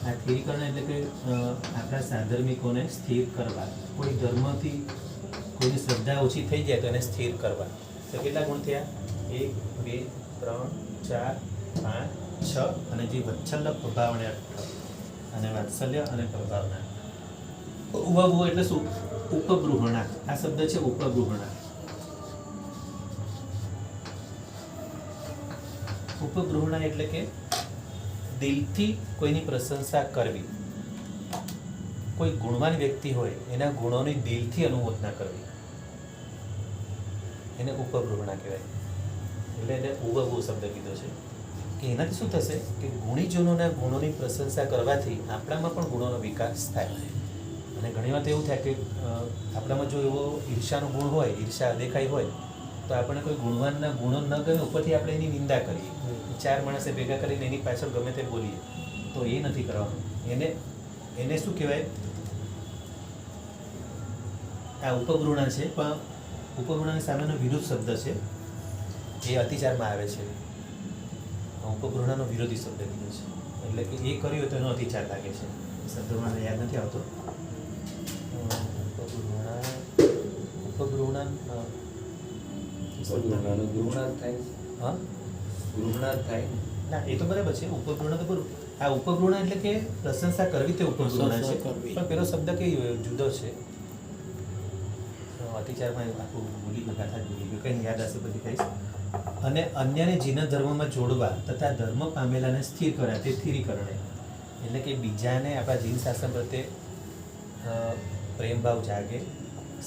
આ થીરીકરણ એટલે કે આપણા સાધર્મિકોને સ્થિર કરવા. કોઈ ધર્મથી કોઈની શ્રદ્ધા ઓછી થઈ જાય તો એને સ્થિર કરવા. તો કેટલા ગુણ થયા? 1 2 3 4 5 6 અને જે વત્સલ્ય પ્રભાવને અને વાત્સલ્ય અને પ્રભાવના. ઉવહુ એટલે શું? ઉપગૃહણા. આ શબ્દ છે ઉપગૃહણા. ઉપગૃહણા એટલે કે દિલથી કોઈની પ્રશંસા કરવી. કોઈ ગુણવાન વ્યક્તિ હોય એના ગુણોની દિલથી અનુમોદના કરવી, એને ઉપગૃહણા કહેવાય. એટલે એને ઉવહુ શબ્દ કીધો છે કે એનાથી શું થશે કે ગુણીજનોના ગુણોની પ્રશંસા કરવાથી આપણામાં પણ ગુણોનો વિકાસ થાય. અને ઘણી વાર એવું થાય કે આપણામાં જો એવો ઈર્ષાનો ગુણ હોય, ઈર્ષા દેખાઈ હોય, તો આપણે કોઈ ગુણવાનના ગુણો ન ગમે ઉપરથી આપણે એની નિંદા કરીએ. 4 માણસે ભેગા કરીને એની પાછળ ગમે તે બોલીએ, તો એ નથી કરવાનું. એને શું કહેવાય? આ ઉપગૃહણા છે, પણ ઉપગૃહણાની સામેનો વિરુદ્ધ શબ્દ છે, એ અતિચારમાં આવે છે. ઉપગૃહણાનો વિરોધી શબ્દ કીધો છે, એટલે કે એ કર્યું તો એનો અતિચાર લાગે છે. શબ્દ મને યાદ નથી આવતો. ઉપગૃહણા ગૃહનાથ થાય. હા, ગૃહનાથ થાય. ના એ તો બરાબર છે. ઉપગૃહણા તો બરાબર. આ ઉપગૃહણા એટલે કે પ્રશંસા કરવી તે ઉપગૃહણા છે, પણ પેલો શબ્દ કે જુદો છે. અતિચારમાં આખું ભૂલી ગયું, ગાથા ભૂલી ગયું. કંઈ યાદ હશે બધી કહીશ. અને અન્યને જીન ધર્મમાં જોડવા તથા ધર્મ પામેલાને સ્થિર કર્યા તે સ્થિરીકરણે. એટલે કે બીજાને આપણા જીન શાસન પ્રત્યે પ્રેમભાવ જાગે,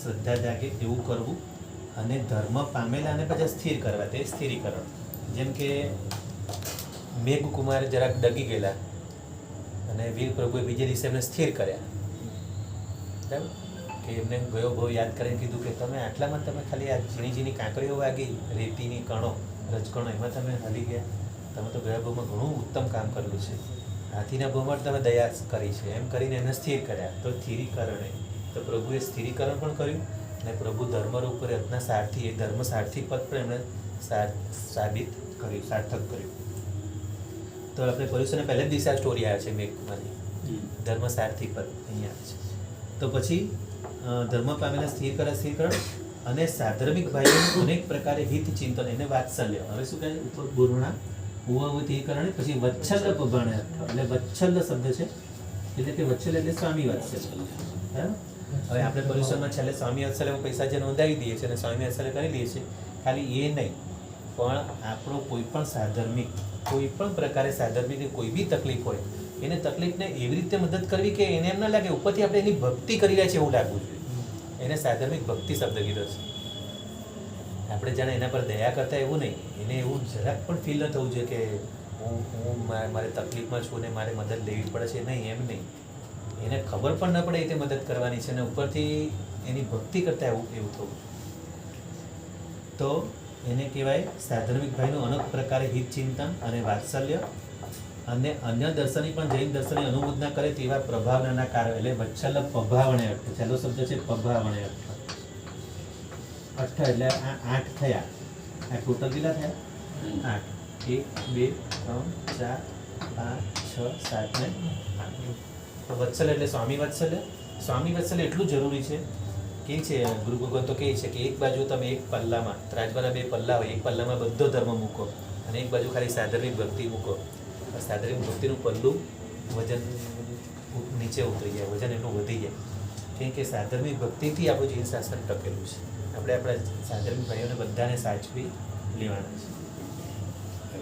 શ્રદ્ધા જાગે એવું કરવું, અને ધર્મ પામેલાને પછી સ્થિર કરવા તે સ્થિરીકરણ. જેમ કે મેઘકુમાર જરાક ડગી ગયેલા અને વીર પ્રભુએ બીજે દિવસે એમને સ્થિર કર્યા. બરાબર કે એમને ગયો ભાવ યાદ કરીને કીધું કે તમે આટલામાં તમે ખાલી આ ઝીણી ઝીણી કાંકરીઓ વાગી, રેતીની કણો, રજકણો, એમાં તમે હલી ગયા. તમે તો ગયા ભાવમાં ઘણું ઉત્તમ કામ કરેલું છે. હાથીના ભાવમાં તમે દયા કરી છે, એમ કરીને એમને સ્થિર કર્યા. તો સ્થિરીકરણે, તો પ્રભુએ સ્થિરીકરણ પણ કર્યું અને પ્રભુ ધર્મરૂપ રત્ના સારથી, એ ધર્મ સારથી પદ પણ એમણે સાબિત કર્યું, સાર્થક કર્યું. તો આપણે પર્યુષણને પહેલા જ દિવસે આ સ્ટોરી આવે છે મેઘકુમારની, ધર્મ સારથી પદ અહીંયા આવે છે. તો પછી ધર્મ પામેલા સ્થિરીકરણ અને સાધર્મિક ભાઈઓનું અનેક પ્રકારે હિત ચિંતન, એને વાત્સલ્ય. હવે શું કહે? ઉપગૃહણા, ઉવહુતીકરણ, પછી વત્સલ્ય પ્રભાણે. એટલે વત્સલ્ય શબ્દ છે, એટલે કે વત્સલ્ય એટલે સ્વામી વાત્સલ્ય. બરાબર? હવે આપણે પર્યુષણમાં છેલ્લે સ્વામી વાત્સલ્યમાં પૈસા જે નોંધાવી દઈએ છીએ અને સ્વામી વાત્સલ્ય કરી લઈએ છીએ. ખાલી એ નહીં, પણ આપણો કોઈ પણ સાધર્મિક, કોઈ પણ પ્રકારે સાધર્મિકની કોઈ બી તકલીફ હોય, એને તકલીફને એવી રીતે મદદ કરવી કે એને એમ ના લાગે ઉપરથી આપણે એની ભક્તિ કરી રહ્યા છીએ એવું લાગવું જોઈએ. એને સાધર્મિક ભક્તિ શબ્દ કીધો છે. આપણે જાણે એના પર દયા કરતા એવું નહીં, એને એવું જરાક પણ ફીલ ન થવું જોઈએ કે હું મારે તકલીફમાં છું ને મારે મદદ લેવી પડે છે. નહીં, એમ નહીં. એને ખબર પણ ન પડે એ રીતે મદદ કરવાની છે અને ઉપરથી એની ભક્તિ કરતા એવું થવું. તો એને કહેવાય સાધર્મિક ભાઈનું અનેક પ્રકારે હિત ચિંતન અને વાત્સલ્ય, અને અન્ય દર્શની પણ જૈન દર્શનની અનુમોદના કરે તેવા પ્રભાવના કારણ. એટલે વત્સલ્ય પ્રભાવણે અર્થ, છેલ્લો શબ્દ છે પ્રભાવણે અર્થ. એટલે આ 8 થયા. આ ટોટલ કેટલા થયા? 8. 1 2 3 4 5 6 7 ને 8. તો વત્સલ્ય એટલે સ્વામી વાત્સલ્ય. સ્વામી વાત્સલ્ય એટલું જરૂરી છે કે છે ગુરુ ભગવાન તો કહે છે કે એક બાજુ તમે એક પલ્લામાં, ત્રાજવાના 2 પલ્લા હોય, એક પલ્લામાં બધો ધર્મ મૂકો અને એક બાજુ ખાલી સાધર્મિક ભક્તિ મૂકો. સાધર્મિક ભક્તિનું પલ્લું વજન નીચે ઉતરી જાય, વજન એટલું વધી જાય. કેમ કે સાધર્મિક ભક્તિથી આપણું જીવન શાસન ટકેલું છે. આપણે આપણા સાધર્મિક ભાઈઓને બધાને સાચવી લેવાના છે.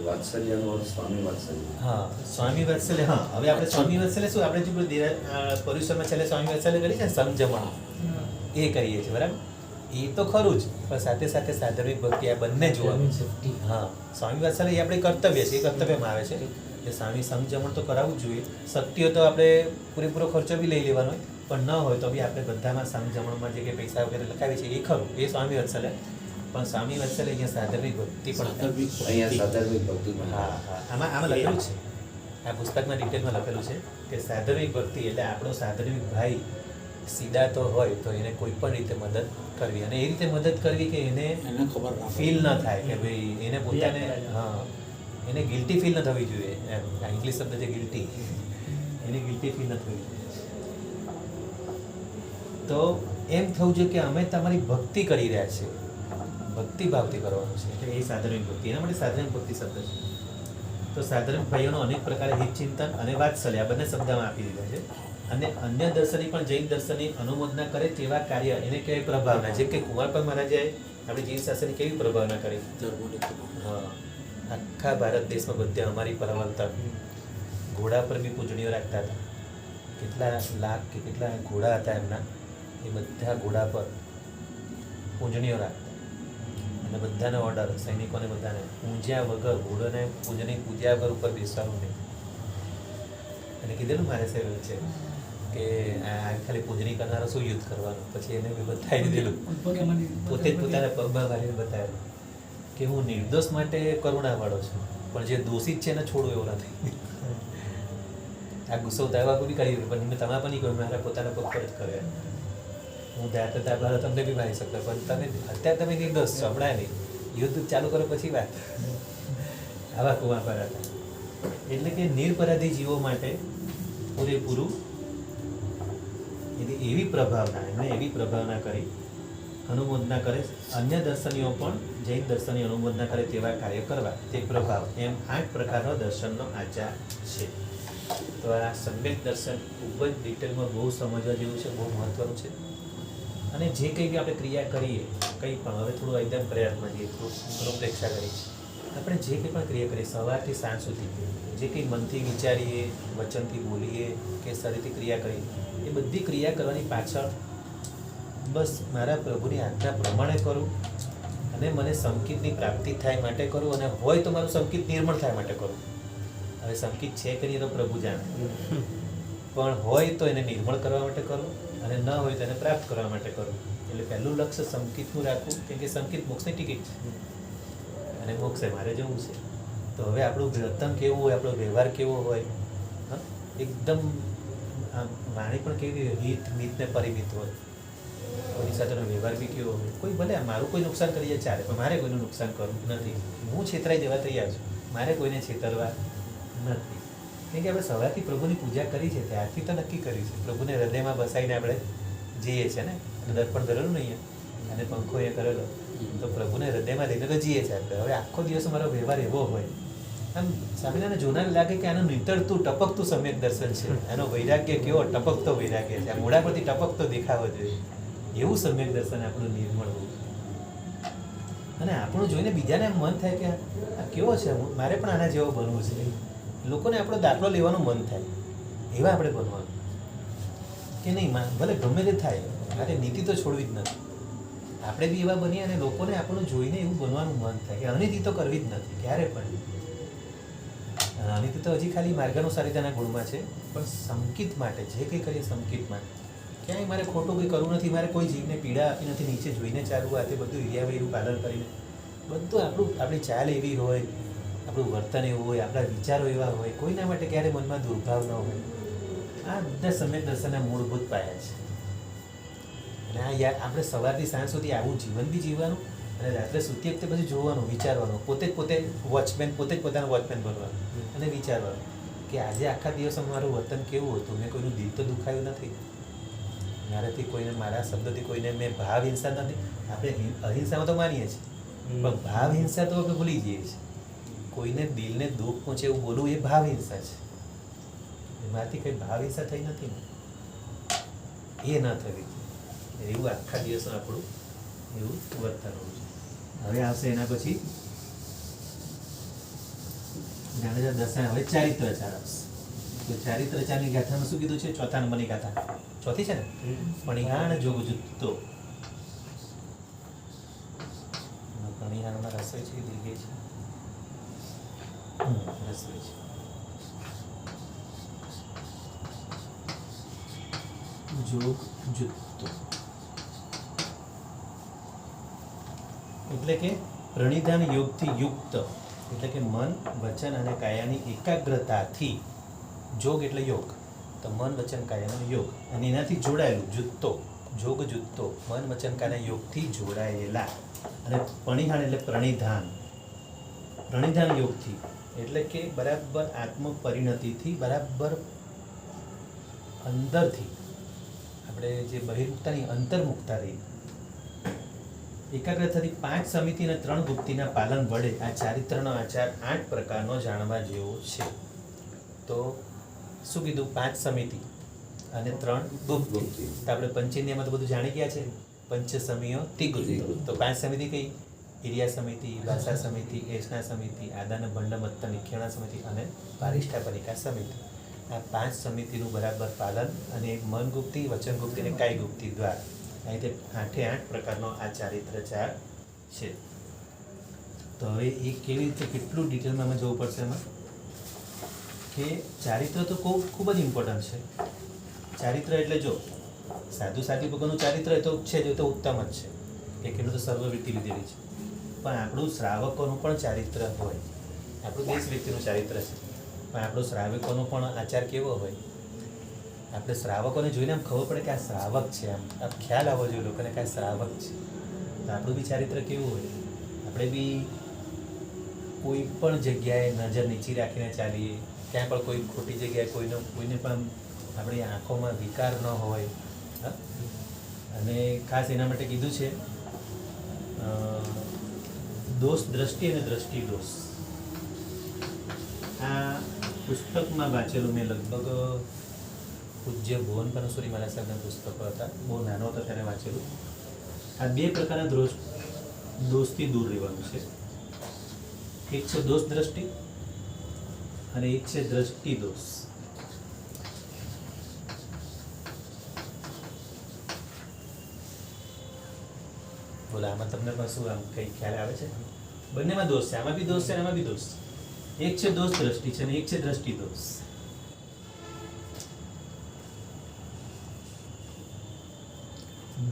વાત્સલ્યનો અર્થ સ્વામી વાત્સલ્ય. હા, સ્વામી વાત્સલ્ય. હા, હવે આપણે સ્વામી વાત્સલ્ય શું, આપણે જે પર્યુષણમાં છેલ્લે સ્વામી વાત્સલ્ય કરી છે ને, સમજમણ. એ કરીએ છીએ, બરાબર? એ તો ખરું જ, પણ સાથે સાથે સાધર્મિક ભક્તિ આ બંને જોવાનું. શક્તિ. હા, સ્વામી વાત્સલ્ય એ આપણે કર્તવ્ય છે, એ કર્તવ્યમાં આવે છે કે સ્વામી સંજમણ તો કરાવવું જ જોઈએ. શક્તિઓ તો આપણે પૂરેપૂરો ખર્ચો બી લઈ લેવાનો હોય, પણ ન હોય તો બી આપણે બધામાં સંજમણમાં જે કંઈ પૈસા વગેરે લખાવીએ છીએ એ ખરું, એ સ્વામી વાત્સલ્ય. પણ સ્વામી વાત્સલ્ય અહીંયા સાધર્મિક ભક્તિ પણ સાધર્મિક અહીંયા સાધર્મિક ભક્તિ પણ હા હા, આમાં લખેલું છે, આ પુસ્તકમાં ડિટેલમાં લખેલું છે કે સાધર્મિક ભક્તિ એટલે આપણો સાધર્મિક ભાઈ સીધા તો હોય તો એને કોઈ પણ રીતે મદદ કરવી, અને એ રીતે મદદ કરવી કે એને એને ખબર ના પડે. ફીલ ન થાય કે ભાઈ એને પોતાને, હા, એને ગિલ્ટી ફીલ ન થવી જોઈએ. એમ આ ઇંગ્લિશ શબ્દ છે ગિલ્ટી, એને ગિલ્ટી ફીલ ન થવી જોઈએ. તો એમ થવું જોઈએ કે અમે તમારી ભક્તિ કરી રહ્યા છીએ, ભક્તિ ભાવથી કરવાનું છે, એટલે એ સાધારણ ભક્તિ. એના માટે સાધારણ ભક્તિ શબ્દ છે. તો સાધારણ ભાઈઓનો અનેક પ્રકારે હિત ચિંતન અને વાત્સલ્ય આ બંને શબ્દમાં આપી દીધા છે. અને અન્ય દર્શની પણ જૈન દર્શનની અનુમોદના કરે તેવા કાર્ય એને કહેવાય પ્રભાવના. જેમ કે કુંવરપંત મહારાજે આપણે જૈન શાસ્ત્રની કેવી પ્રભાવના કરી. ધર્મની ખબર. હા, આખા ભારત દેશમાં બધે અમારી પરવલતા ઘોડા પર બી પૂજણીઓ રાખતા હતા. કેટલા લાખ કે કેટલા ઘોડા હતા એમના, એ બધા ઘોડા પર પૂજણીઓ રાખતા. અને બધાને ઓર્ડર, સૈનિકોને બધાને પૂજ્યા વગર, ઘોડોને પૂજ્યા વગર ઉપર બેસવાનું નહીં. અને કીધેલું મારે સાહેબ છે કે આ ખાલી પૂજણી કરનારો શું યુદ્ધ કરવાનું. પછી એને બી બતાવી દીધેલું, પોતે જ પોતાના પગમાં વાળીને બતાવેલું કે હું નિર્દોષ માટે કરુણાવાળો છું, પણ જે દોષિત છે એને છોડવું એવું નથી. આ ગુસ્સો ઉતારવા બી કરી દીધું, પણ મેં તમારે પણ નહીં કહ્યું, મારા પોતાના પગ પર જ કર્યા. હું ત્યાં ત્યાં તમને બી મારી શકતો, પણ તમે અત્યારે તમે નિર્દોષ છો, હમણાં નહીં, યુદ્ધ ચાલુ કરો પછી વાત. આવા કુંવાપર હતા. એટલે કે નિરપરાધી જીવો માટે પૂરેપૂરું એવી પ્રભાવના, એમણે એવી પ્રભાવના કરી, અનુમોદના કરે. અન્ય દર્શનીઓ પણ જૈન દર્શનની અનુમોદના કરે તેવા કાર્ય કરવા, તે પ્રભાવ, એમ 8 પ્રકારનો દર્શનનો આચાર છે. તો આ સમ્યક દર્શન ખૂબ જ ડિટેલમાં બહુ સમજવા જેવું છે, બહુ મહત્વનું છે. અને જે કંઈ બી આપણે ક્રિયા કરીએ, કંઈ પણ, હવે થોડું એકદમ પ્રયાસમાં જઈએ, થોડું રૂપરેક્ષા કરીએ, આપણે જે કંઈ પણ ક્રિયા કરીએ સવારથી સાંજ સુધી, જે કંઈ મનથી વિચારીએ, વચનથી બોલીએ કે શરીરથી ક્રિયા કરીએ, એ બધી ક્રિયા કરવાની પાછળ બસ મારા પ્રભુની આજ્ઞા પ્રમાણે કરું, અને મને સંકિતની પ્રાપ્તિ થાય માટે કરું, અને હોય તો મારું સંકિત નિર્મળ થાય માટે કરું. હવે સંકિત છે કે નહીં તો પ્રભુ જાણે, પણ હોય તો એને નિર્મળ કરવા માટે કરું, અને ન હોય તો એને પ્રાપ્ત કરવા માટે કરું. એટલે પહેલું લક્ષ્ય સંકિતનું રાખવું, કેમ કે સંકિત મોક્ષની ટિકિટ છે, અને મોક્ષે મારે જવું છે. તો હવે આપણું વર્તન કેવું હોય, આપણો વ્યવહાર કેવો હોય, હા, એકદમ વાણી પણ કેવી હિત મિત ને પરિમિત હોય, કોઈની સાથેનો વ્યવહાર બી કેવો હોય. કોઈ ભલે મારું કોઈ નુકસાન કરીએ ચાલે, પણ મારે કોઈનું નુકસાન કરવું નથી. હું છેતરાઈ દેવા તૈયાર છું, મારે કોઈને છેતરવા નથી. કેમ કે આપણે સવારથી પ્રભુની પૂજા કરી છે, ત્યારથી તો નક્કી કરી છે, પ્રભુને હૃદયમાં બસાઈને આપણે જઈએ છીએ ને, દર્પણ કરેલું ને અહીંયા, અને પંખો એ કરેલો, તો પ્રભુને હૃદયમાં લઈને તો જઈએ છીએ આપણે. હવે આખો દિવસ મારો વ્યવહાર એવો હોય, આમ સ્વામિનારાયણ જોનાર લાગે કે આનું નીતળતું ટપકતું સમ્યક દર્શન છે, એનો વૈરાગ્ય કેવો ટપકતો વૈરાગ્ય છે, આ મોઢા પરથી ટપકતો દેખાવો જોઈએ, એવું સમ્યક દર્શન આપણું નિર્મળ હોવું. અને આપણું જોઈને બીજાને એમ મન થાય કે આ કેવો છે, મારે પણ આના જેવો બનવું છે. લોકોને આપણો દાખલો લેવાનું મન થાય, એવા આપણે બનવાનું કે નહીં, ભલે ગમે તે થાય, મારે નીતિ તો છોડવી જ નથી. આપણે બી એવા બનીએ, અને લોકોને આપણું જોઈને એવું બનવાનું મન થાય કે અનિતિ તો કરવી જ નથી ક્યારે પણ. અનિતિ તો હજી ખાલી માર્ગાનુસારિતાના ગુણમાં છે, પણ સંકિત માટે જે કંઈ કરીએ સંકિત માટે, ક્યાંય મારે ખોટું કંઈ કરવું નથી, મારે કોઈ જીવને પીડા આપી નથી, નીચે જોઈને ચાલવું, આ તે બધું હિર્યાવહીરું પાલન કરીને, બધું આપણી ચાલ એવી હોય, આપણું વર્તન એવું હોય, આપણા વિચારો એવા હોય, કોઈના માટે ક્યારે મનમાં દુર્ભાવ ન હોય. આ બધા સમ્યક દર્શનના મૂળભૂત પાયા છે. અને આ યાર આપણે સવારથી સાંજ સુધી આવું જીવન બી જીવવાનું, અને રાત્રે સૂતી વખતે પછી જોવાનું, વિચારવાનું, પોતે જ પોતાનો વોચમેન બનવાનું, અને વિચારવાનું કે આજે આખા દિવસમાં મારું વર્તન કેવું હતું, મેં કોઈનું દિલ તો દુખાયું નથી, મારાથી કોઈને, મારા શબ્દોથી કોઈને મેં ભાવ હિંસા નથી. આપણે અહિંસામાં તો માનીએ છીએ, પણ ભાવ હિંસા તો આપણે ભૂલી જઈએ છીએ. કોઈને દિલને દુઃખ પહોંચે એવું બોલવું એ ભાવ હિંસા છે. એમાંથી કંઈ ભાવ હિંસા થઈ નથી ને, એ ન થવી, એવું આખા દિવસમાં આપણું એવું વર્તન હોવું જોઈએ. હવે આવશે એના પછી જાડેજા દર્શન, હવે ચારિત્રાચાર આવશે. તો ચારિત્ર ચારની ગાથામાં શું કીધું છે? ચોથા નંબરની ગાથા ચોથી છે ને, પણિહાણ જોગ જુત્તો. પણિહાણમાં રસોઈ છે, દીર્ઘે છે. રસોઈ છે. જોગ જુત્તો એટલે કે પ્રણિધાન યોગથી યુક્ત, એટલે કે મન વચન અને કાયાની એકાગ્રતાથી. જોગ એટલે યોગ, તો મન વચન કાયાનો યોગ અને એનાથી જોડાયેલું જુત્તો, જોગ જુત્તો, મન વચન કાયાના યોગથી જોડાયેલા. અને પણિહાણ એટલે પ્રણિધાન, પ્રણિધાન યોગથી એટલે કે બરાબર આત્મ પરિણતિથી, બરાબર અંદરથી આપણે જે બહિર્મુખતાની અંતર્મુખતા રહી એકાગ્રતાથી 5 સમિતિ અને 3 ગુપ્તિના પાલન વડે આ ચારિત્રનો આચાર 8 પ્રકારનો જાણવા જેવો છે. તો શું કીધું? 5 સમિતિ અને 3 ગુપ્તિ. તો આપણે પંચેન્દ્રિયમાં તો બધું જાણી ગયા છે. પંચ સમિયો તિગુપ્ત. તો 5 સમિતિ કઈ? ઇરિયા સમિતિ, ભાષા સમિતિ, એષ્ણા સમિતિ, આદાન ભંડ મત્ત નિખેણા સમિતિ અને પારિષ્ઠા પરિકા સમિતિ. આ 5 સમિતિનું બરાબર પાલન અને મન ગુપ્તિ, વચન ગુપ્તિ અને કાય ગુપ્તિ દ્વારા આ રીતે 8 પ્રકારનો આ ચારિત્ર ચાર છે. તો હવે એ કેવી રીતે, કેટલું ડિટેલમાં અમે જવું પડશે એમાં કે ચારિત્ર તો ખૂબ જ ઇમ્પોર્ટન્ટ છે. ચારિત્ર એટલે જો સાધુ સાથી ભગવાનનું ચારિત્ર એ તો છે જ, એ તો ઉત્તમ જ છે, એક એનું તો સર્વવૃત્તિ લીધેલી છે. પણ આપણું શ્રાવકોનું પણ ચારિત્ર હોય. આપણું દેશ વ્યક્તિનું ચારિત્ર છે, પણ આપણું શ્રાવકોનો પણ આચાર કેવો હોય? આપણે શ્રાવકોને જોઈને આમ ખબર પડે કે આ શ્રાવક છે, આમ ખ્યાલ આવવો જોઈએ લોકોને કે આ શ્રાવક છે. તો આપણું બી ચારિત્ર કેવું હોય? આપણે બી કોઈ પણ જગ્યાએ નજર નીચી રાખીને ચાલીએ, ક્યાં પણ કોઈ ખોટી જગ્યાએ કોઈને પણ આપણી આંખોમાં વિકાર ન હોય. અને ખાસ એના માટે કીધું છે દોષ દ્રષ્ટિ અને દ્રષ્ટિ દોષ. આ પુસ્તકમાં વાંચેલું મેં લગભગ પૂજ્ય ભુવન પરમેશ્વરી મહારાજ સાહેબના પુસ્તકો હતા, બહુ નાનો હતો ત્યારે વાંચેલું. આ 2 પ્રકારના દોષથી દૂર રહેવાનું છે. એક છે દોષ દ્રષ્ટિ અને એક છે દ્રષ્ટિ દોષ. બોલા, આમાં તમને પણ શું આમ કઈ ખ્યાલ આવે છે? બંનેમાં દોષ છે, આમાં બી દોષ છે અને આમાં બી દોષ છે. એક છે દોષ દ્રષ્ટિ છે અને એક છે દ્રષ્ટિ દોષ.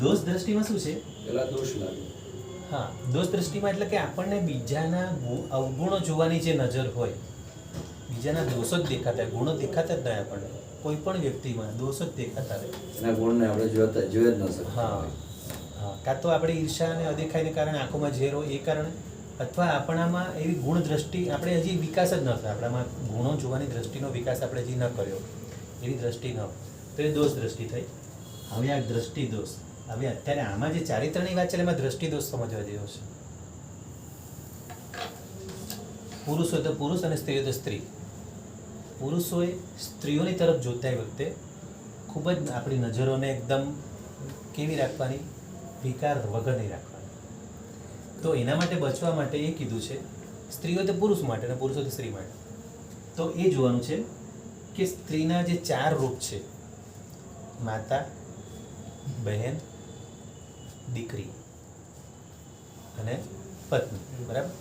દોષ દ્રષ્ટિમાં શું છે? પેલા દોષ લાગે. હા, દોષ દ્રષ્ટિમાં એટલે કે આપણને બીજાના અવગુણો જોવાની જે નજર હોય, બીજાના દોષો જ દેખાતા હોય, ગુણો દેખાતા જ નહીં આપણને. કોઈ પણ વ્યક્તિમાં દોષો જ દેખાતા હોય. એના ગુણને આપણે જોઈ જ ન શકતા. હા, કાં તો આપણે ઈર્ષા અને અદેખાઈને કારણે આંખોમાં ઝેર હોય એ કારણે, અથવા આપણામાં એવી ગુણ દ્રષ્ટિ આપણે હજી વિકાસ જ ન થયો, આપણામાં ગુણો જોવાની દ્રષ્ટિનો વિકાસ આપણે હજી ન કર્યો, એવી દ્રષ્ટિ ન હોય તો એ દોષ દ્રષ્ટિ થઈ. હવે આ દ્રષ્ટિ દોષ, હવે અત્યારે આમાં જે ચારિત્રની વાત છે એમાં દ્રષ્ટિ દોષ સમજવા જેવો છે. પુરુષ હોય તો પુરુષ અને સ્ત્રી હોય તો સ્ત્રી. પુરુષોએ સ્ત્રીઓની તરફ જોતા વખતે ખૂબ જ આપણી નજરોને એકદમ કેવી રાખવાની? વિકાર વગરની રાખવાની. તો એના માટે બચવા માટે એ કીધું છે, સ્ત્રી હોય તો પુરુષ માટે અને પુરુષ હોય તો સ્ત્રી માટે. તો એ જોવાનું છે કે સ્ત્રીના જે 4 રૂપ છે, માતા, બહેન, દીકરી અને પત્ની, બરાબર?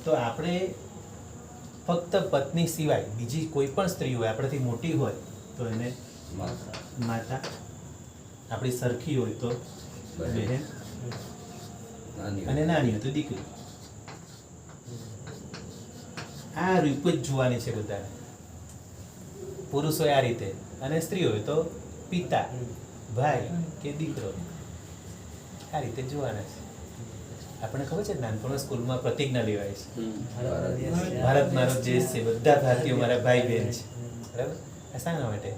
તો આપણે ફક્ત પત્ની સિવાય બીજી કોઈ પણ સ્ત્રી હોય, આપણાથી મોટી હોય તો એને માતા, આપણી સરખી હોય તો બહેન અને નાની હોય તો દીકરી. આ રૂપ જ જોવાની છે બધાને. પુરુષ હોય આ રીતે અને સ્ત્રી હોય તો પિતા, ભાઈ કે દીકરો, આ રીતે જોવાના છે. આપણને ખબર છે નાનપણમાં સ્કૂલમાં પ્રતિજ્ઞા લેવાય છે, ભારત મારો દેશ છે, બધા ભારતીયો મારા ભાઈ બહેન છે, બરાબર? આ શાના માટે?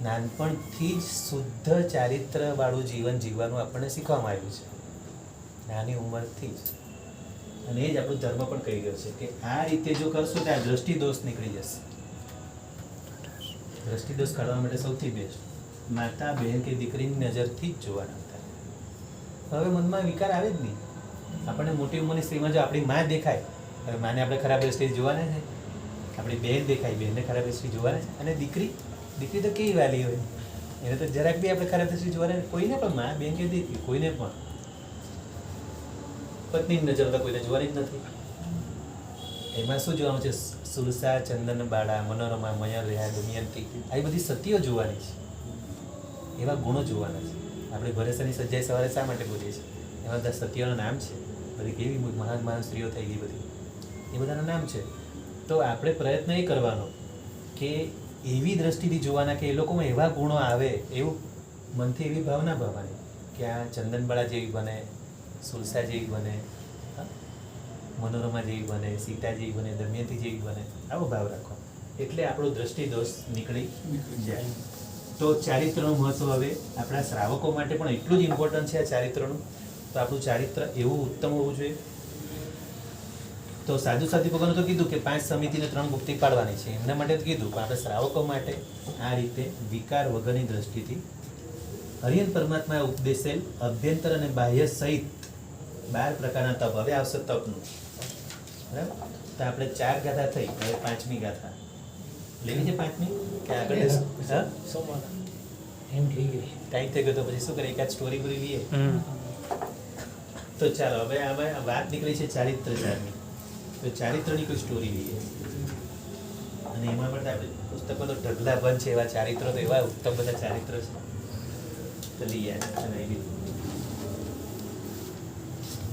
નાનપણથી જ શુદ્ધ ચારિત્ર વાળું જીવન જીવવાનું આપણને શીખવામાં આવ્યું છે, નાની ઉંમરથી જ. અને એ જ આપણું ધર્મ પણ કહી ગયો છે કે આ રીતે જો કરશો તો આ દ્રષ્ટિ દોષ નીકળી જશે. દ્રષ્ટિ દોષ કાઢવા માટે સૌથી બેસ્ટ માતા, બહેન કે દીકરીની નજરથી જ જોવાના હતા. હવે મનમાં વિકાર આવે જ નહીં. આપણને મોટી ઉંમરની સ્ત્રીમાં જો આપણી માં દેખાય, હવે માને આપણે ખરાબ દ્રષ્ટિએ જોવાના છે, આપણી બહેન દેખાય, બહેનને ખરાબ દ્રષ્ટિએ જોવાના છે, અને દીકરી દીકરી તો કેવી વાલી હોય, એને તો જરાક બી આપણે ખરાબ દ્રષ્ટિ જોવાને કોઈને પણ માં બેન કે દીકરી કોઈને પણ પત્નીની નજર તો કોઈને જોવાની જ નથી. એમાં શું જોવાનું છે? સુરસા, ચંદન બાળા, મનોરમા, મયર, રેહા, દમયંતી, આવી બધી સતીઓ જોવાની છે, એવા ગુણો જોવાના છે. આપણે ભરેસાની સજ્જાએ સવારે શા માટે બોલીએ છીએ? એવા બધા સતીઓના નામ છે, બધી કેવી મહાન મહાન સ્ત્રીઓ થઈ ગઈ બધી, એ બધાના નામ છે. તો આપણે પ્રયત્ન એ કરવાનો કે એવી દ્રષ્ટિથી જોવાના કે એ લોકોમાં એવા ગુણો આવે, એવું મનથી એવી ભાવના ભાવવાની કે આ ચંદનબાળા જેવી બને, સુરસા જેવી બને, મનોરમા જેવી બને, સીતા જેવી બને, દમયંતી જેવી બને, આવો ભાવ રાખો એટલે આપણો દ્રષ્ટિ દોષ નીકળી જાય. તો ચારિત્રનું મહત્વ હવે આપણા શ્રાવકો માટે પણ એટલું જ ઇમ્પોર્ટન્ટ છે આ ચારિત્રનું. તો આપણું ચારિત્ર એવું ઉત્તમ હોવું જોઈએ. તો સાધુ સાધુ ભગવાને તો કીધું કે 5 સમિતિને 3 ગુપ્તી પાડવાની છે, એમના માટે જ કીધું. પણ આપણે શ્રાવકો માટે આ રીતે વિકાર વગરની દ્રષ્ટિથી હરિયન પરમાત્માએ ઉપદેશેલ અભ્યંતર અને બાહ્ય સહિત 12 પ્રકારના તપ. હવે આવશે તપનું, બરાબર? તો આપણે 4 ગાથા થઈ, હવે 5મી ગાથા લેવી છે. 5મી કે આગળ? હા, સોમવાના એમ થઈ ગઈ. ટાઈમ થઈ ગયો તો પછી શું કરીએ? એકાદ સ્ટોરી બોલી લઈએ. તો ચાલો હવે આમાં વાત નીકળી છે ચારિત્ર 4ની. તો ચારિત્રની કોઈ સ્ટોરી લઈએ, અને એમાં પણ આપણે પુસ્તકો તો ઢગલા બંધ છે એવા ચારિત્રો, તો એવા ઉત્તમ બધા ચારિત્રો છે, તો લઈએ. અને એ